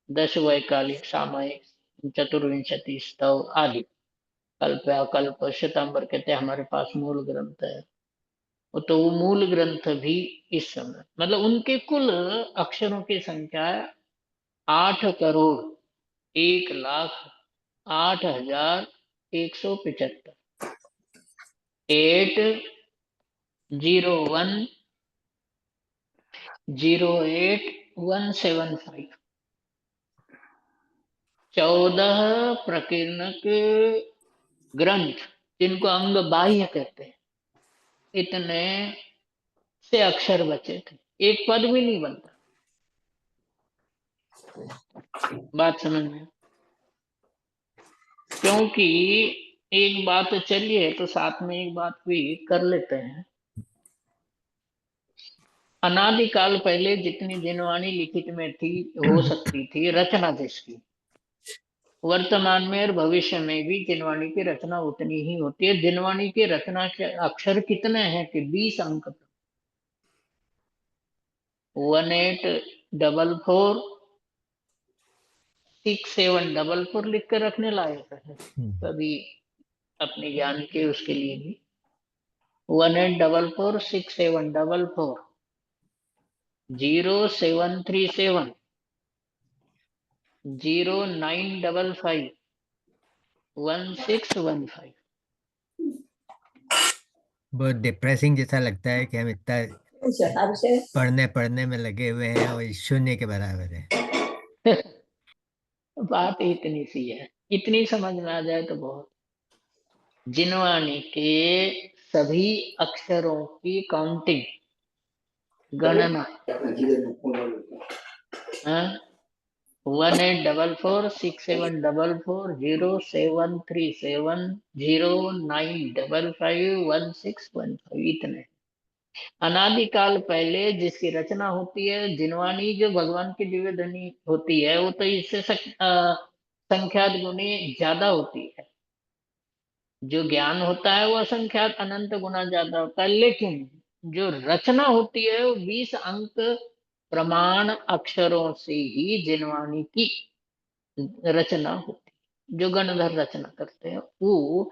10 वैकालिक, सामयिक, चतुर्विंशति स्तव आदि, कल्प अकल्प श्वेतांबर कहते हैं हमारे पास मूल ग्रंथ है। तो वो मूल ग्रंथ भी इस समय, मतलब उनके कुल अक्षरों की संख्या 8,01,08,175 801,08175 14 प्रकीर्णक ग्रंथ जिनको अंग बाह्य कहते हैं, इतने से अक्षर बचे थे, एक पद भी नहीं बनता। बात समझ में? क्योंकि एक बात चली है तो साथ में एक बात भी कर लेते हैं। अनादिकाल पहले जितनी जिनवाणी लिखित में थी, हो सकती थी रचना जिसकी, वर्तमान में और भविष्य में भी जिनवाणी की रचना उतनी ही होती है। जिनवाणी की रचना के अक्षर कितने हैं कि 20 अंक, 18446744 लिख कर रखने लायक है कभी अपने ज्ञान के उसके लिए भी। 184467440737 0955 1615। बहुत डिप्रेसिंग जैसा लगता है कि हम इतना पढ़ने पढ़ने में लगे हुए हैं और ये शून्य के बराबर है। बात इतनी सी है, इतनी समझ में आ जाए तो बहुत। जिनवाणी के सभी अक्षरों की काउंटिंग, गणना, 18446744073709551615 इतने। अनादिकाल पहले जिसकी रचना होती है, जिनवाणी जो भगवान की दिव्य ध्वनि होती है, वो तो इससे संख्यात गुनी ज्यादा होती है। जो ज्ञान होता है वो असंख्यात अनंत गुना ज्यादा होता है, लेकिन जो रचना होती है वो 20 अंक प्रमाण अक्षरों से ही जिनवाणी की रचना होती है। जो गणधर रचना करते हैं वो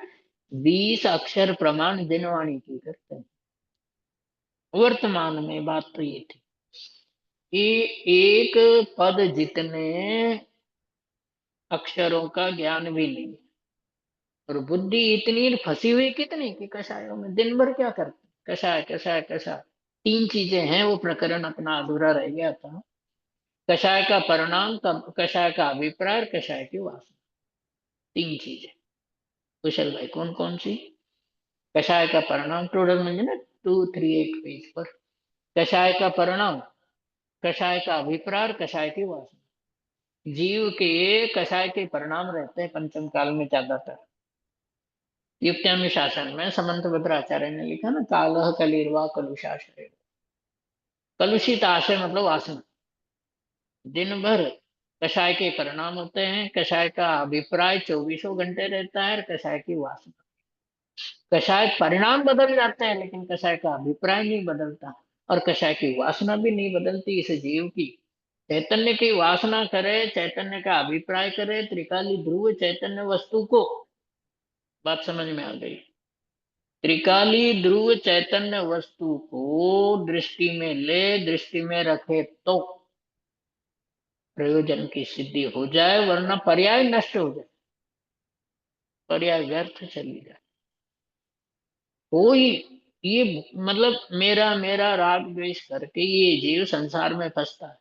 20 अक्षर प्रमाण जिनवाणी की करते हैं। वर्तमान में बात तो ये थी कि एक पद जितने अक्षरों का ज्ञान भी नहीं, और बुद्धि इतनी फंसी हुई कितनी कि कषायों में दिन भर क्या करते, कषाय कषाय कषाय। 3 चीजें हैं, वो प्रकरण अपना अधूरा रह गया था। कषाय का परिणाम, कषाय का अभिप्राय, कषाय की वासना, 3 चीजें। कुशल भाई कौन कौन सी? कषाय का परिणाम टोटल में ना 238 पेज पर। कषाय का परिणाम, कषाय का अभिप्राय, कषाय की वासना। जीव के कषाय के परिणाम रहते हैं पंचम काल में ज्यादातर। युक्त्यानुशासन में समंत भद्राचार्य ने लिखा ना, कालह कलिर्वा कलुषाश्रय। कलुषित आशय मतलब वासना। दिन भर कषाय के परिणाम होते हैं, कषाय का अभिप्राय 24 घंटे रहता है, और कषाय की वासना, कषाय परिणाम बदल जाते हैं लेकिन कषाय का अभिप्राय नहीं बदलता, और कषाय की वासना भी नहीं बदलती। इस जीव की चैतन्य की वासना करे, चैतन्य का अभिप्राय करे, त्रिकाली ध्रुव चैतन्य वस्तु को, बात समझ में आ गई, त्रिकाली ध्रुव चैतन्य वस्तु को दृष्टि में ले, दृष्टि में रखे तो प्रयोजन की सिद्धि हो जाए, वरना पर्याय नष्ट हो जाए, पर्याय व्यर्थ चली जाए। कोई ये मतलब मेरा मेरा राग द्वेष करके ये जीव संसार में फंसता है,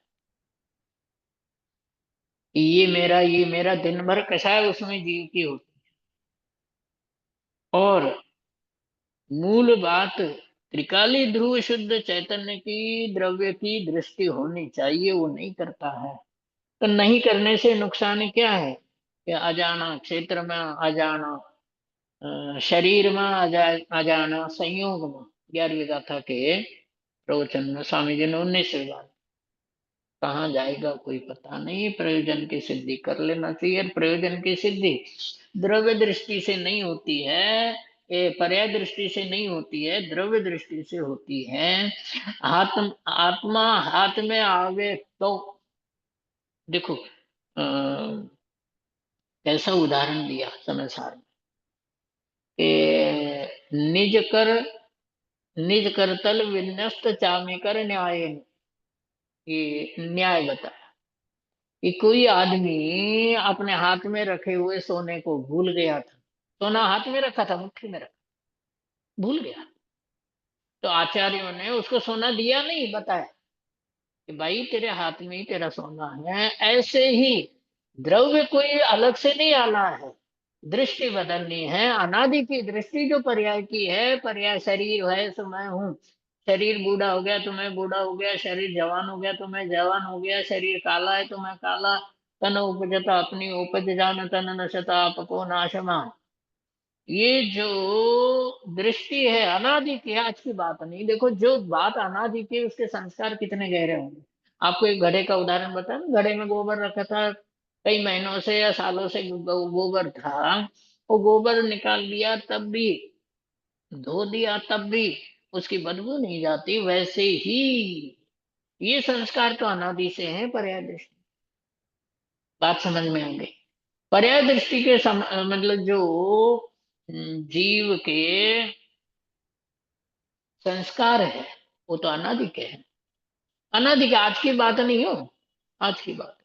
ये मेरा दिन भर कषाय उसमें जीव की होती है। और मूल बात त्रिकाली ध्रुव शुद्ध चैतन्य की द्रव्य की दृष्टि होनी चाहिए, वो नहीं करता है। तो नहीं करने से नुकसान क्या है कि अजाना क्षेत्र में अजाना, शरीर में अजाना, संयोग में 11वीं गाथा के प्रवचन में स्वामी जी ने 19वीं बात, कहाँ जाएगा कोई पता नहीं, प्रयोजन की सिद्धि कर लेना चाहिए। प्रयोजन की सिद्धि द्रव्य दृष्टि से नहीं होती है, ये पर्याय दृष्टि से नहीं होती है, द्रव्य दृष्टि से होती है। आत्मा हाथ में आवे तो देखो, कैसा उदाहरण दिया समय सार में कि निज कर तल विन्यस्त चामे कर न्याय, ये न्याय बताया कि कोई आदमी अपने हाथ में रखे हुए सोने को भूल गया था, सोना हाथ में रखा था, मुट्ठी में रखा, भूल गया। तो आचार्यों ने उसको सोना दिया नहीं, बताया कि भाई तेरे हाथ में ही तेरा सोना है। ऐसे ही द्रव्य कोई अलग से नहीं आना है, दृष्टि बदलनी है। अनादि की दृष्टि जो पर्याय की है, पर्याय शरीर है सो मैं हूँ, शरीर बूढ़ा हो गया तो मैं बूढ़ा हो गया, शरीर जवान हो गया तो मैं जवान हो गया, शरीर काला है तो मैं काला, तन उपजता अपनी उपज जान, तन नशता आपको नाशमा। ये जो दृष्टि है अनादि की है, आज की बात नहीं। देखो जो बात अनादि की है उसके संस्कार कितने गहरे होंगे। आपको एक घड़े का उदाहरण बताया ना, घड़े में गोबर रखा था, कई महीनों से या सालों से गोबर था, वो गोबर निकाल दिया तब भी, धो दिया तब भी उसकी बदबू नहीं जाती। वैसे ही ये संस्कार तो अनादि से है, पर्याय दृष्टि। बात समझ में आ गई? पर्याय दृष्टि के मतलब जो जीव के संस्कार है वो तो अनादि के हैं, अनादि के, आज की बात नहीं हो, आज की बात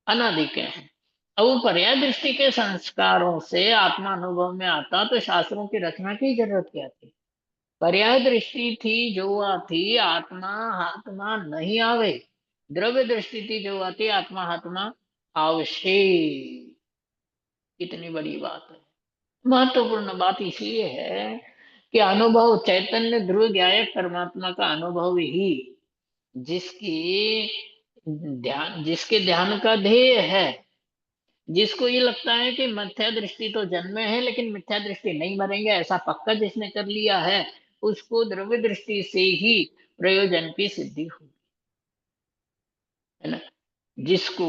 अनादि के हैं। अब वो पर्याय दृष्टि के संस्कारों से आत्मा अनुभव में आता तो शास्त्रों की रचना की जरूरत क्या थी? पर्याय दृष्टि थी जो आती आत्मा आत्मा नहीं आवे, द्रव्य दृष्टि थी जो आती आत्मा आत्मा आवशे। कितनी बड़ी बात है, महत्वपूर्ण बात इसलिए है कि अनुभव चैतन्य ध्रुव ज्ञायक परमात्मा का अनुभव ही जिसकी जिसके ध्यान का ध्येय है, जिसको ये लगता है कि मिथ्या दृष्टि तो जन्मे है लेकिन मिथ्या दृष्टि नहीं मरेंगे, ऐसा पक्का जिसने कर लिया है, उसको द्रव्य दृष्टि से ही प्रयोजन की सिद्धि होगी, है ना। जिसको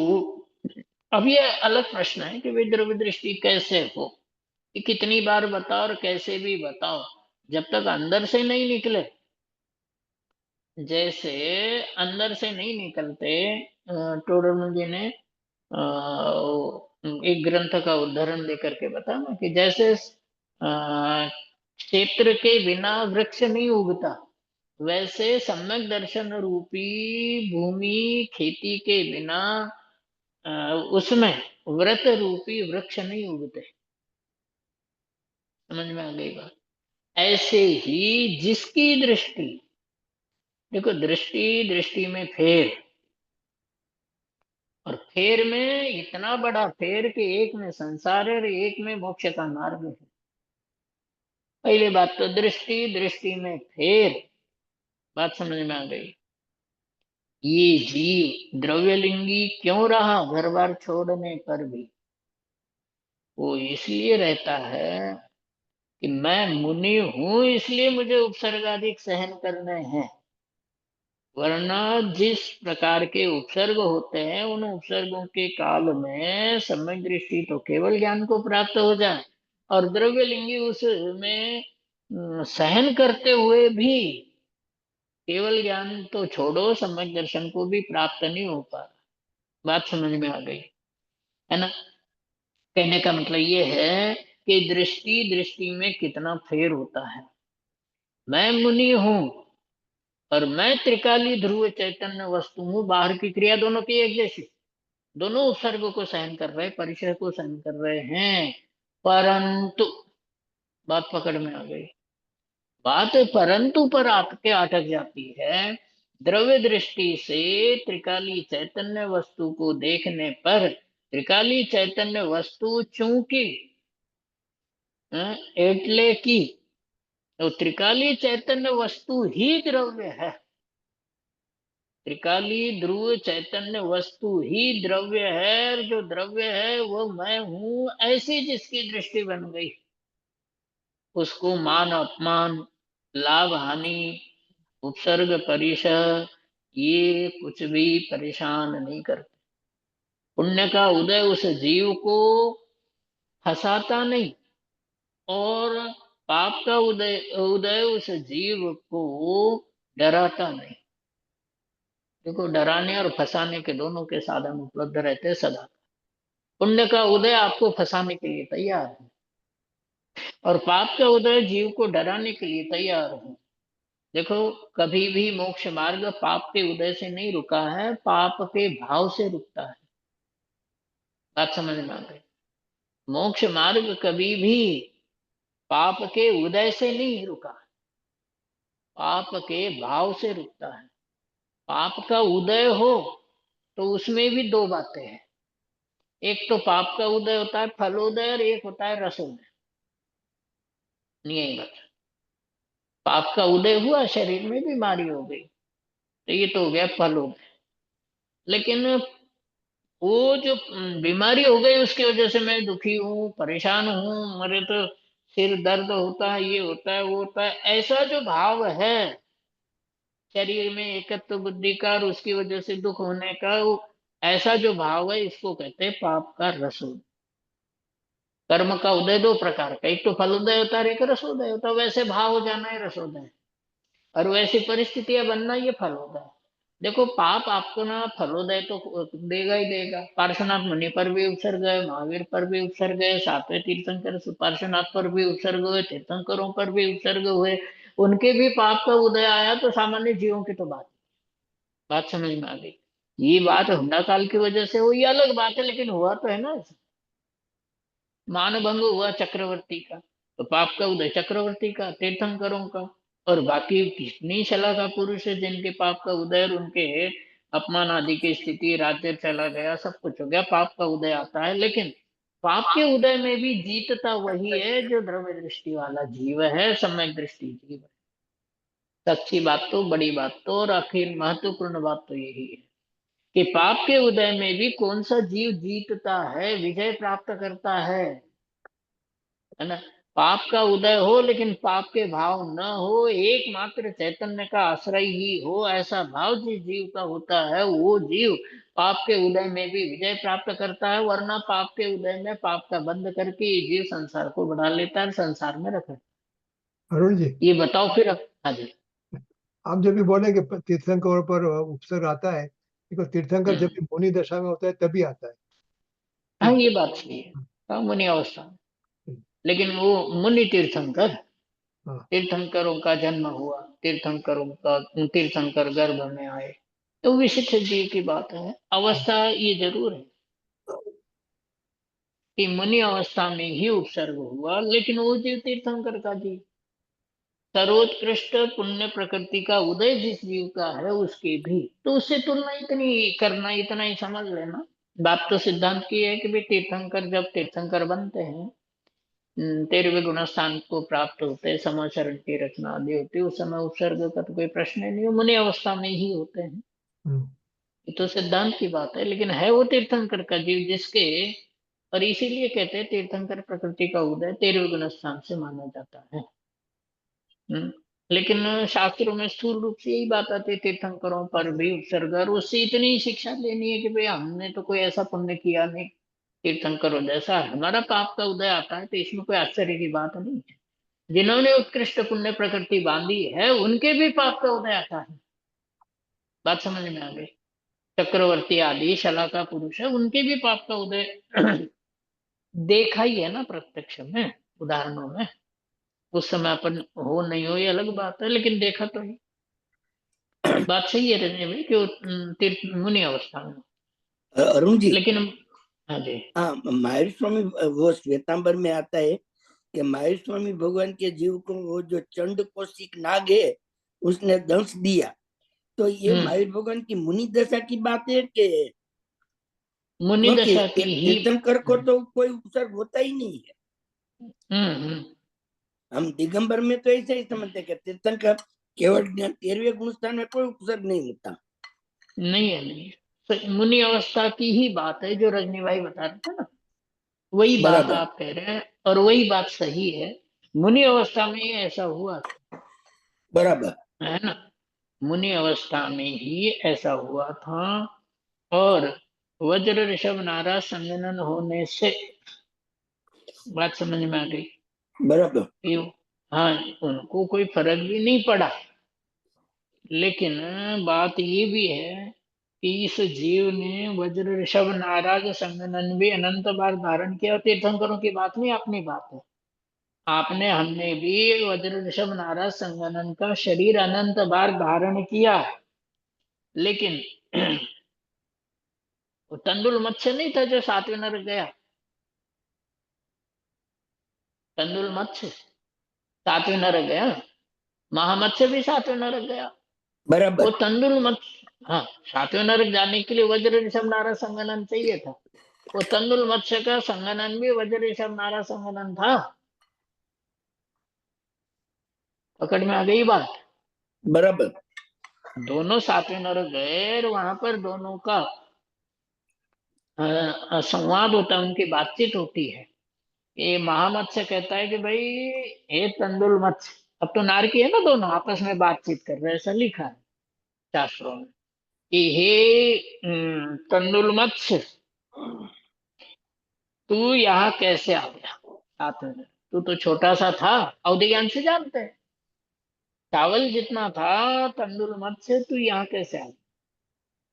अब ये अलग प्रश्न है कि भाई द्रव्य दृष्टि कैसे हो, कि कितनी बार बताओ और कैसे भी बताओ, जब तक अंदर से नहीं निकले, जैसे अंदर से नहीं निकलते। टोडरमल जी ने एक ग्रंथ का उदाहरण देकर के बताया ना कि जैसे क्षेत्र के बिना वृक्ष नहीं उगता, वैसे सम्यक दर्शन रूपी भूमि खेती के बिना उसमें व्रत रूपी वृक्ष नहीं उगते। समझ में आ गई बात? ऐसे ही जिसकी दृष्टि, देखो दृष्टि दृष्टि में फेर, और फेर में इतना बड़ा फेर कि एक में संसार है और एक में मोक्ष का मार्ग है। पहली बात तो दृष्टि दृष्टि में फेर, बात समझ में आ गई। ये जीव द्रव्यलिंगी क्यों रहा घर बार छोड़ने पर भी? वो इसलिए रहता है कि मैं मुनि हूं, इसलिए मुझे उपसर्ग आदि सहन करने हैं। वरना जिस प्रकार के उपसर्ग होते हैं उन उपसर्गों के काल में सम्यक दृष्टि तो केवल ज्ञान को प्राप्त हो जाए, और द्रव्यलिंगी उसमें सहन करते हुए भी केवल ज्ञान तो छोड़ो, सम्यक दर्शन को भी प्राप्त नहीं हो पा रहा। बात समझ में आ गई है ना? कहने का मतलब ये है कि दृष्टि दृष्टि में कितना फेर होता है। मैं मुनि हूं और मैं त्रिकाली ध्रुव चैतन्य वस्तु हूं, बाहर की क्रिया दोनों की एक जैसी, दोनों उपसर्गों को सहन कर रहे, परिचय को सहन कर रहे हैं, परंतु बात पकड़ में आ गई। बात परंतु पर आके अटक जाती है। द्रव्य दृष्टि से त्रिकाली चैतन्य वस्तु को देखने पर त्रिकाली चैतन्य वस्तु चूंकि एटले की तो त्रिकाली चैतन्य वस्तु ही द्रव्य है, त्रिकाली ध्रुव चैतन्य वस्तु ही द्रव्य है, जो द्रव्य है वो मैं हूं, ऐसी जिसकी दृष्टि बन गई, उसको मान अपमान, लाभ हानि, उपसर्ग परिसर ये कुछ भी परेशान नहीं करते। पुण्य का उदय उस जीव को फंसाता नहीं, और पाप का उदय उदय उस जीव को डराता नहीं। देखो, डराने और फंसाने के दोनों के साधन उपलब्ध रहते हैं सदा। पुण्य का उदय आपको फंसाने के लिए तैयार है, और पाप का उदय जीव को डराने के लिए तैयार है। देखो, कभी भी मोक्ष मार्ग पाप के उदय से नहीं रुका है, पाप के भाव से रुकता है। बात समझ में आ गई? मोक्ष मार्ग कभी भी पाप के उदय से नहीं रुका, पाप के भाव से रुकता है। पाप का उदय हो तो उसमें भी दो बातें हैं, एक तो पाप का उदय होता है फलोदय, और एक होता है रसोदय। नहीं, बात पाप का उदय हुआ, शरीर में बीमारी हो गई, तो ये तो हो गया फलोदय। लेकिन वो जो बीमारी हो गई उसकी वजह से मैं दुखी हूँ, परेशान हूँ, मेरे तो सिर दर्द होता है, ये होता है, वो होता है, ऐसा जो भाव है शरीर में एकत्व बुद्धि का और उसकी वजह से दुख होने का, ऐसा जो भाव है इसको कहते हैं पाप का रसोदय। कर्म का उदय दो प्रकार का, एक तो फलोदय होता है, एक रसोदय होता है। वैसे भाव हो जाना है रसोदय, और वैसी परिस्थितियां बनना ये फलोदय। देखो, पाप आपको ना फलोदय तो देगा ही देगा। पार्श्वनाथ मुनि पर भी उपसर्ग है, महावीर पर भी उपसर्ग है, सातवें तीर्थंकर पार्श्वनाथ पर भी उपसर्ग हुए, तीर्थंकरों पर भी उपसर्ग हुए, उनके भी पाप का उदय आया, तो सामान्य जीवों की तो बात समझ में आ गई। ये बात हुंडा काल की वजह से हुई, अलग बात है, लेकिन हुआ तो है ना। मान भंग हुआ चक्रवर्ती का, तो पाप का उदय चक्रवर्ती का, तीर्थंकरों का, और बाकी कितनी शला का पुरुष है जिनके पाप का उदय और उनके अपमान आदि की स्थिति, राज्य चला गया, सब कुछ हो गया, पाप का उदय आता है। लेकिन पाप के उदय में भी जीतता वही है जो द्रव्य दृष्टि वाला जीव है, सम्यक दृष्टि जीव है। सच्ची बात तो, बड़ी बात तो, और आखिर महत्वपूर्ण बात तो यही है कि पाप के उदय में भी कौन सा जीव जीतता है, विजय प्राप्त करता है ना? पाप का उदय हो लेकिन पाप के भाव न हो, एकमात्र चैतन्य का आश्रय ही हो, ऐसा भाव जिस जीव का होता है वो जीव पाप के उदय में भी विजय प्राप्त करता है। वरना पाप के उदय में पाप का बंद करके ये जीव संसार को बढ़ा लेता है, संसार में रखता है। अरुण जी, ये बताओ फिर हाँ जी। आप जब भी बोले कि तीर्थंकर पर उपसर्ग आता है, देखो तीर्थंकर जब भी मुनि दशा में होता है तभी आता है। हाँ, ये बात सही है, हाँ, मुनि अवस्था में। लेकिन वो मुनि तीर्थंकर, हाँ, तीर्थंकरों का जन्म हुआ, तीर्थंकरों का तीर्थंकर गर्भ में आए, तो विशिष्ट जीव की बात है। अवस्था ये जरूर है कि मुनि अवस्था में ही उपसर्ग हुआ, लेकिन वो जीव तीर्थंकर का जीव, सर्वोत्कृष्ट पुण्य प्रकृति का उदय जिस जीव का है उसके भी, तो उससे तुलना इतनी करना, इतना ही समझ लेना। बात तो सिद्धांत की है कि भाई तीर्थंकर जब तीर्थंकर बनते हैं, 13वें गुण स्थान को प्राप्त होते हैं, समाचरण की रचना आदि होती है, उस समय उपसर्ग का तो कोई प्रश्न ही नहीं, मुनि अवस्था में ही होते हैं। हम्म, ये तो सिद्धांत की बात है, लेकिन है वो तीर्थंकर का जीव जिसके, और इसीलिए कहते हैं तीर्थंकर प्रकृति का उदय 13वें गुण स्थान से माना जाता है। लेकिन शास्त्रों में स्थूल रूप से यही बात आती है, तीर्थंकरों पर भी उपसर्ग, और उससे इतनी ही शिक्षा लेनी है कि भाई हमने तो कोई ऐसा पुण्य किया नहीं, तीर्थंकरों जैसा हमारा पाप का उदय आता है, तो इसमें कोई आश्चर्य की बात नहीं है। जिन्होंने उत्कृष्ट पुण्य प्रकृति बांधी है उनके भी पाप का उदय आता है। बात समझ में आ गई? चक्रवर्ती आदि शलाका पुरुष है, उनके भी पाप का उदय देखा ही है ना प्रत्यक्ष में, उदाहरणों में। उस समय अपन हो नहीं हो ये अलग बात है, लेकिन देखा तो है। बात सही है रजनी भाई कि वो, तीर्थ मुनि अवस्था में, अरुण जी, लेकिन हाँ जी। हाँ, माहिर स्वामी वो श्वेतांबर में आता है कि माहिर स्वामी भगवान के जीव को वो जो चंड कौशिक नाग है उसने दंश दिया, तो ये माहिर भगवान की मुनि दशा की बात है कि मुनि क्योंकि दशा की एक ही। तीर्थंकर को तो कोई उपसर्ग होता ही नहीं है। हम्म हम दिगंबर में तो ऐसा ही समझते हैं कि तीर्थंकर केवल 13वें गुण स्थान में कोई उपसर्ग नहीं होता। नहीं है, नहीं है। तो मुनि अवस्था की ही बात है जो रजनी भाई बता रहे थे ना, वही बात बराबर आप कह रहे हैं, और वही बात सही है। मुनि अवस्था में ही ऐसा हुआ था, बराबर है ना? मुनि अवस्था में ही ऐसा हुआ था, और वज्र ऋषभ नारा संगनन होने से, बात समझ में आ गई बराबर कि हाँ, उनको कोई फर्क भी नहीं पड़ा। लेकिन बात ये भी है कि इस जीव ने वज्र ऋषभ नाराज संगनन भी अनंत बार धारण किया, और तीर्थंकरों की बात नहीं, अपनी बात है। आपने हमने भी वज्र ऋषभ नाराज संगनन का शरीर अनंत बार धारण किया है, लेकिन वो तंदुल मत्स्य नहीं था जो 7वें नरक गया। तंदुल मत्स्य 7वें नरक गया, महामत्स्य भी 7वें नरक गया। वो बराबर तंदुल मत्स्य, हाँ, 7वें नरक जाने के लिए वज्र ऋषभ नाराज संगनन चाहिए था। वो तंदुल मत्स्य का संगनन भी वज्र ऋषभ नाराज संगनन था। पकड़ में आ गई बात? बराबर दोनों 7वें नरक गए, और वहां पर दोनों का संवाद होता है, उनकी बातचीत होती है। ये महामत्स्य कहता है कि भाई, हे तंदुल मत्स्य, अब तो नारकी है ना, दोनों आपस में बातचीत कर रहे हैं, ऐसा लिखा है शास्त्रों में कि हे तंदुल मत्स्य, तू यहाँ कैसे आ गया? साथ में तू तो छोटा सा था, अवधि ज्ञान से जानते हैं, चावल जितना था तंदुल मत्स्य, तू यहाँ कैसे आ गया?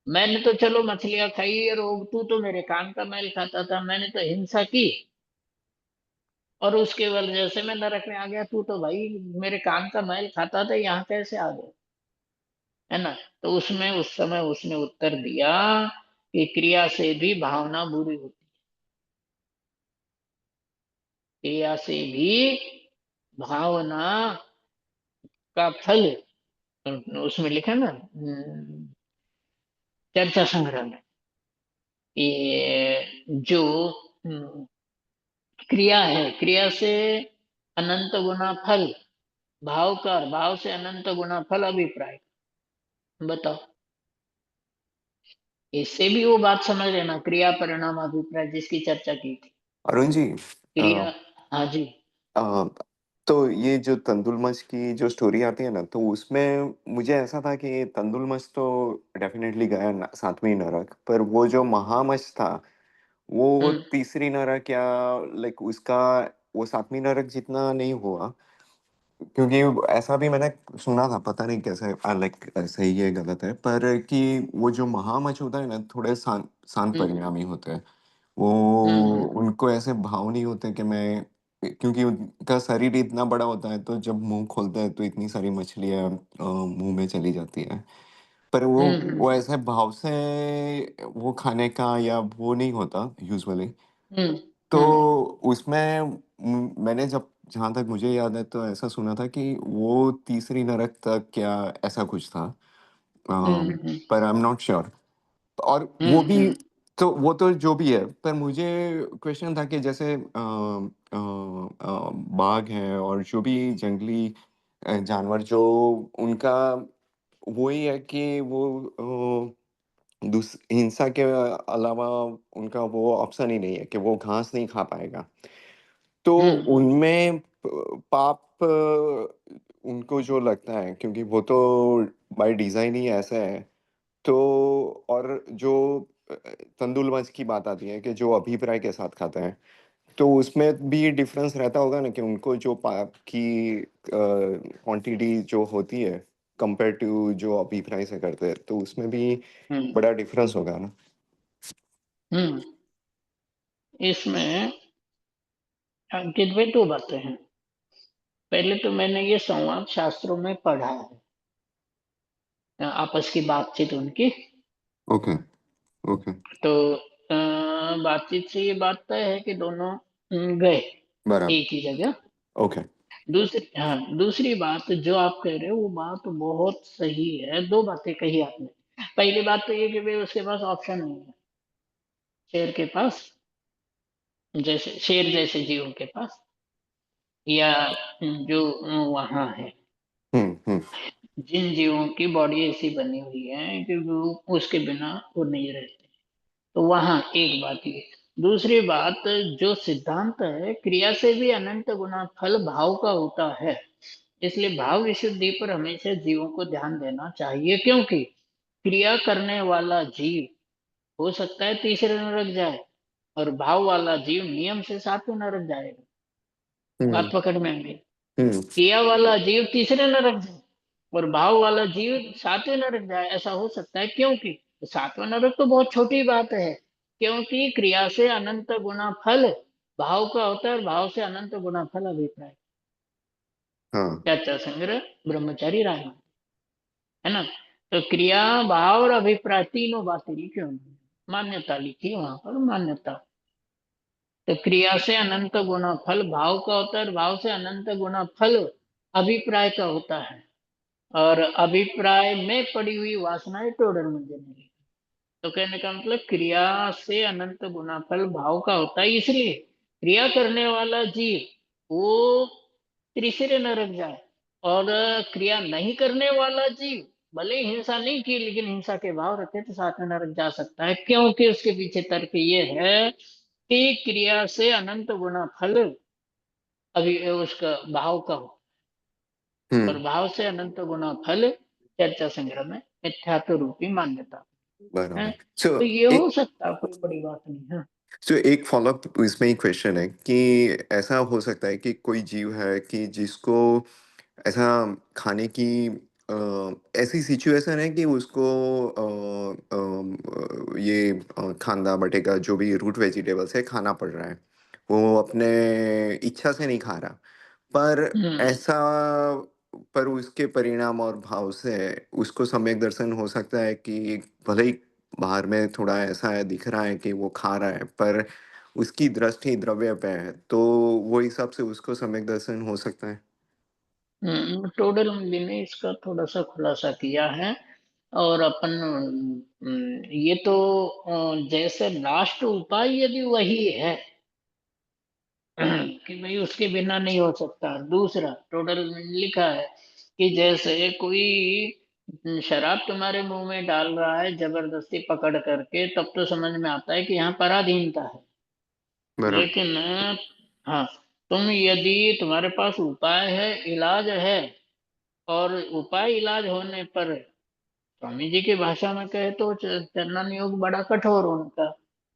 मैंने तो चलो मछलियां खाई, और तू तो मेरे कान का मैल खाता था, मैंने तो हिंसा की, और उसके वजह से मैं नरक में आ गया। तू तो भाई मेरे कान का मैल खाता था, यहाँ कैसे आ गया? है ना? तो उसमें उस समय उसने उत्तर दिया कि क्रिया से भी भावना बुरी होती है, क्रिया से भी भावना का फल, उसमें लिखा ना, चर्चा संग्रह में, ये जो क्रिया है, क्रिया से अनंत गुना फल, भाव का, भाव से अनंत गुना फल, अभिप्राय। बताओ, इससे भी वो बात समझ लेना, क्रिया परिणाम अभिप्राय जिसकी चर्चा की थी। अरुण जी, क्रिया, हाँ जी। अ, तो ये जो तंदुलमस की जो स्टोरी आती है ना, तो उसमें मुझे ऐसा था कि तंदुलमस तो डेफिनेटली गया 7वीं नरक, पर वो जो महामस था वो हम्म तीसरी नरक, या लाइक उसका वो 7वीं नरक जितना नहीं हुआ। क्योंकि ऐसा भी मैंने सुना था, पता नहीं कैसे लाइक सही है गलत है, पर कि वो जो महामच होता है ना, थोड़े शांत शांत हम्म परिणामी होते हैं। वो हम्म उनको ऐसे भाव नहीं होते कि मैं, क्योंकि उनका शरीर इतना बड़ा होता है, तो जब मुंह खोलते हैं तो इतनी सारी मछलियां मुंह में चली जाती है। पर हम्म वो ऐसे भाव से वो खाने का या वो नहीं होता यूजुअली। हम्म तो हम्म उसमें मैंने जब, जहाँ तक मुझे याद है, तो ऐसा सुना था कि वो तीसरी नरक तक या ऐसा कुछ था। हम्म पर आई एम नॉट श्योर। और हम्म वो भी, हम्म तो वो तो जो भी है, पर मुझे क्वेश्चन था कि जैसे बाघ है और जो भी जंगली जानवर, जो उनका वही है कि वो हिंसा के अलावा उनका वो ऑप्शन ही नहीं है कि वो घास नहीं खा पाएगा। तो हम्म उनमें पाप उनको जो लगता है, क्योंकि वो तो बाय डिज़ाइन ही ऐसा है। तो और जो तंदुल मंच की बात आती है कि जो अभिप्राय के साथ खाता है, तो उसमें भी डिफरेंस रहता होगा ना, कि उनको जो पाप की क्वांटिटी जो होती है कंपेयर टू जो अभिप्राय से करते हैं, तो उसमें भी हम्म बड़ा डिफरेंस होगा ना। हम्म इसमें अंकित भाई दो बातें हैं। पहले तो मैंने ये संवाद शास्त्रों में पढ़ा है, आपस की बातचीत उनकी। ओके। ओके। तो बातचीत से ये बात तय है कि दोनों गए बराबर। एक ही जगह। ओके। दूसरी बात जो आप कह रहे हो वो बात बहुत सही है। दो बातें कही आपने। पहली बात तो ये कि भाई उसके पास ऑप्शन नहीं है, शेर के पास, जैसे शेर जैसे जीवों के पास, या जो वहां है, हम्म। जिन जीवों की बॉडी ऐसी बनी हुई है कि वो उसके बिना वो नहीं रहते। तो वहां एक बात ये। दूसरी बात, जो सिद्धांत है क्रिया से भी अनंत गुना फल भाव का होता है, इसलिए भाव विशुद्धि पर हमेशा जीवों को ध्यान देना चाहिए, क्योंकि क्रिया करने वाला जीव हो सकता है तीसरे नरक जाए, और भाव वाला जीव नियम से सातवें नरक जाएगा। बात हम्म। पकड़ में आ गई। हम्म। क्रिया वाला जीव तीसरे नरक जाए और भाव वाला जीव सातवें नरक जाए, ऐसा हो सकता है। क्योंकि सातवां नरक तो बहुत छोटी बात है, क्योंकि क्रिया से अनंत गुना फल भाव का होता है, और भाव से अनंत गुना फल अभिप्राय। हाँ। चर्चा संग्रह ब्रह्मचारी रामायण, है ना। तो क्रिया भाव और अभिप्राय तीनों बातें लिखी होंगी, मान्यता लिखी वहां पर, मान्यता। तो क्रिया से अनंत गुना फल भाव का होता है, और भाव से अनंत गुना फल अभिप्राय का होता है, और अभिप्राय में पड़ी हुई वासनाएं टोडर में देने लगी। तो कहने का मतलब क्रिया से अनंत गुना फल भाव का होता है, इसलिए क्रिया करने वाला जीव वो तीसरे नरक जाए, और क्रिया नहीं करने वाला जीव भले ही हिंसा नहीं की लेकिन हिंसा के भाव रखे तो सातवें नरक जा सकता है। क्योंकि उसके पीछे तर्क ये है कि क्रिया से अनंत गुना फल अभी उसका भाव का हो, और हम्म। भाव से अनंत गुना फल चर्चा संग्रह में मिथ्यात्व रूपी मान्यता है। बराबर। सो तो ये हो एक सकता है, कोई बड़ी बात नहीं है। एक फॉलोअप इसमें ही क्वेश्चन है कि ऐसा हो सकता है कि कोई जीव है कि जिसको ऐसा खाने की ऐसी सिचुएशन है कि उसको ये खांदा बटेका जो भी रूट वेजिटेबल्स है खाना पड़ रहा है, वो अपने इच्छा से नहीं खा रहा, पर हम्म ऐसा, पर उसके परिणाम और भाव से उसको सम्यक दर्शन हो सकता है कि भले ही बाहर में थोड़ा ऐसा है दिख रहा है कि वो खा रहा है, पर उसकी दृष्टि द्रव्य पे है, तो वो हिसाब से उसको सम्यक दर्शन हो सकता है। टोडल ने इसका थोड़ा सा खुलासा किया है। और अपन ये तो जैसे लास्ट उपाय यदि वही है कि भाई उसके बिना नहीं हो सकता। दूसरा टोटल में लिखा है कि जैसे कोई शराब तुम्हारे मुंह में डाल रहा है जबरदस्ती पकड़ करके, तब तो समझ में आता है कि यहाँ पराधीनता है। बराबर। लेकिन हाँ, तुम यदि तुम्हारे पास उपाय है, इलाज है, और उपाय इलाज होने पर स्वामी जी की भाषा में कहे तो चंदन योग बड़ा कठोर उनका,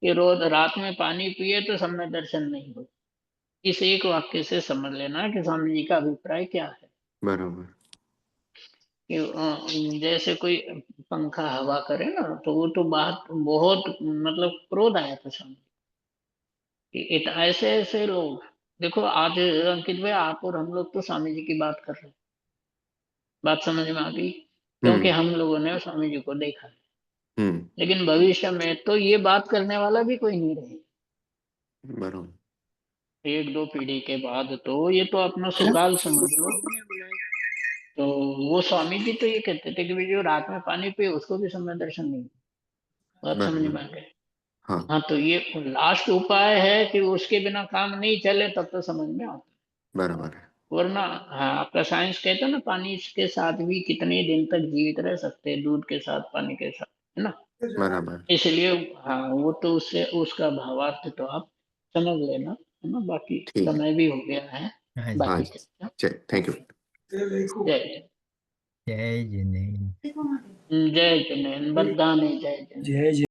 कि रोज रात में पानी पिए तो सम्यक दर्शन नहीं हो। इस एक वाक्य से समझ लेना कि स्वामी जी का अभिप्राय क्या है। बराबर। कि जैसे कोई पंखा हवा करे ना, तो वो तो बात बहुत मतलब क्रोध आया था स्वामी कि ऐसे ऐसे लोग। देखो आज अंकित भाई आप और हम लोग तो स्वामी जी की बात कर रहे हैं, बात समझ में आ गई, क्योंकि हम्म। हम लोगों ने स्वामी जी को देखा है। हम्म। लेकिन भविष्य में तो ये बात करने वाला भी कोई नहीं रहे, बराबर। एक दो पीढ़ी के बाद तो ये तो अपना सुकाल समझ लो। तो वो स्वामी जी तो ये कहते थे कि भाई जो रात में पानी पिए उसको भी समय दर्शन नहीं। बात समझ बराबर। में आ गई। हाँ। हाँ, तो ये लास्ट उपाय है कि उसके बिना काम नहीं चले, तब तो समझ में आता बराबर है। है। वरना हाँ, आपका साइंस कहता है ना पानी के साथ भी कितने दिन तक जीवित रह सकते हैं, दूध के साथ पानी के साथ, है ना। बराबर। इसलिए हाँ, वो तो उससे उसका भावार्थ तो आप समझ लेना, है ना। बाकी ठीक है। समय भी हो गया है, हाँ जी। हाँ बाकी जी। चर्चा चलिए, थैंक यू। जय जय जिनेन्द्र। जय जनेन बद्दाने जय जनेन। जय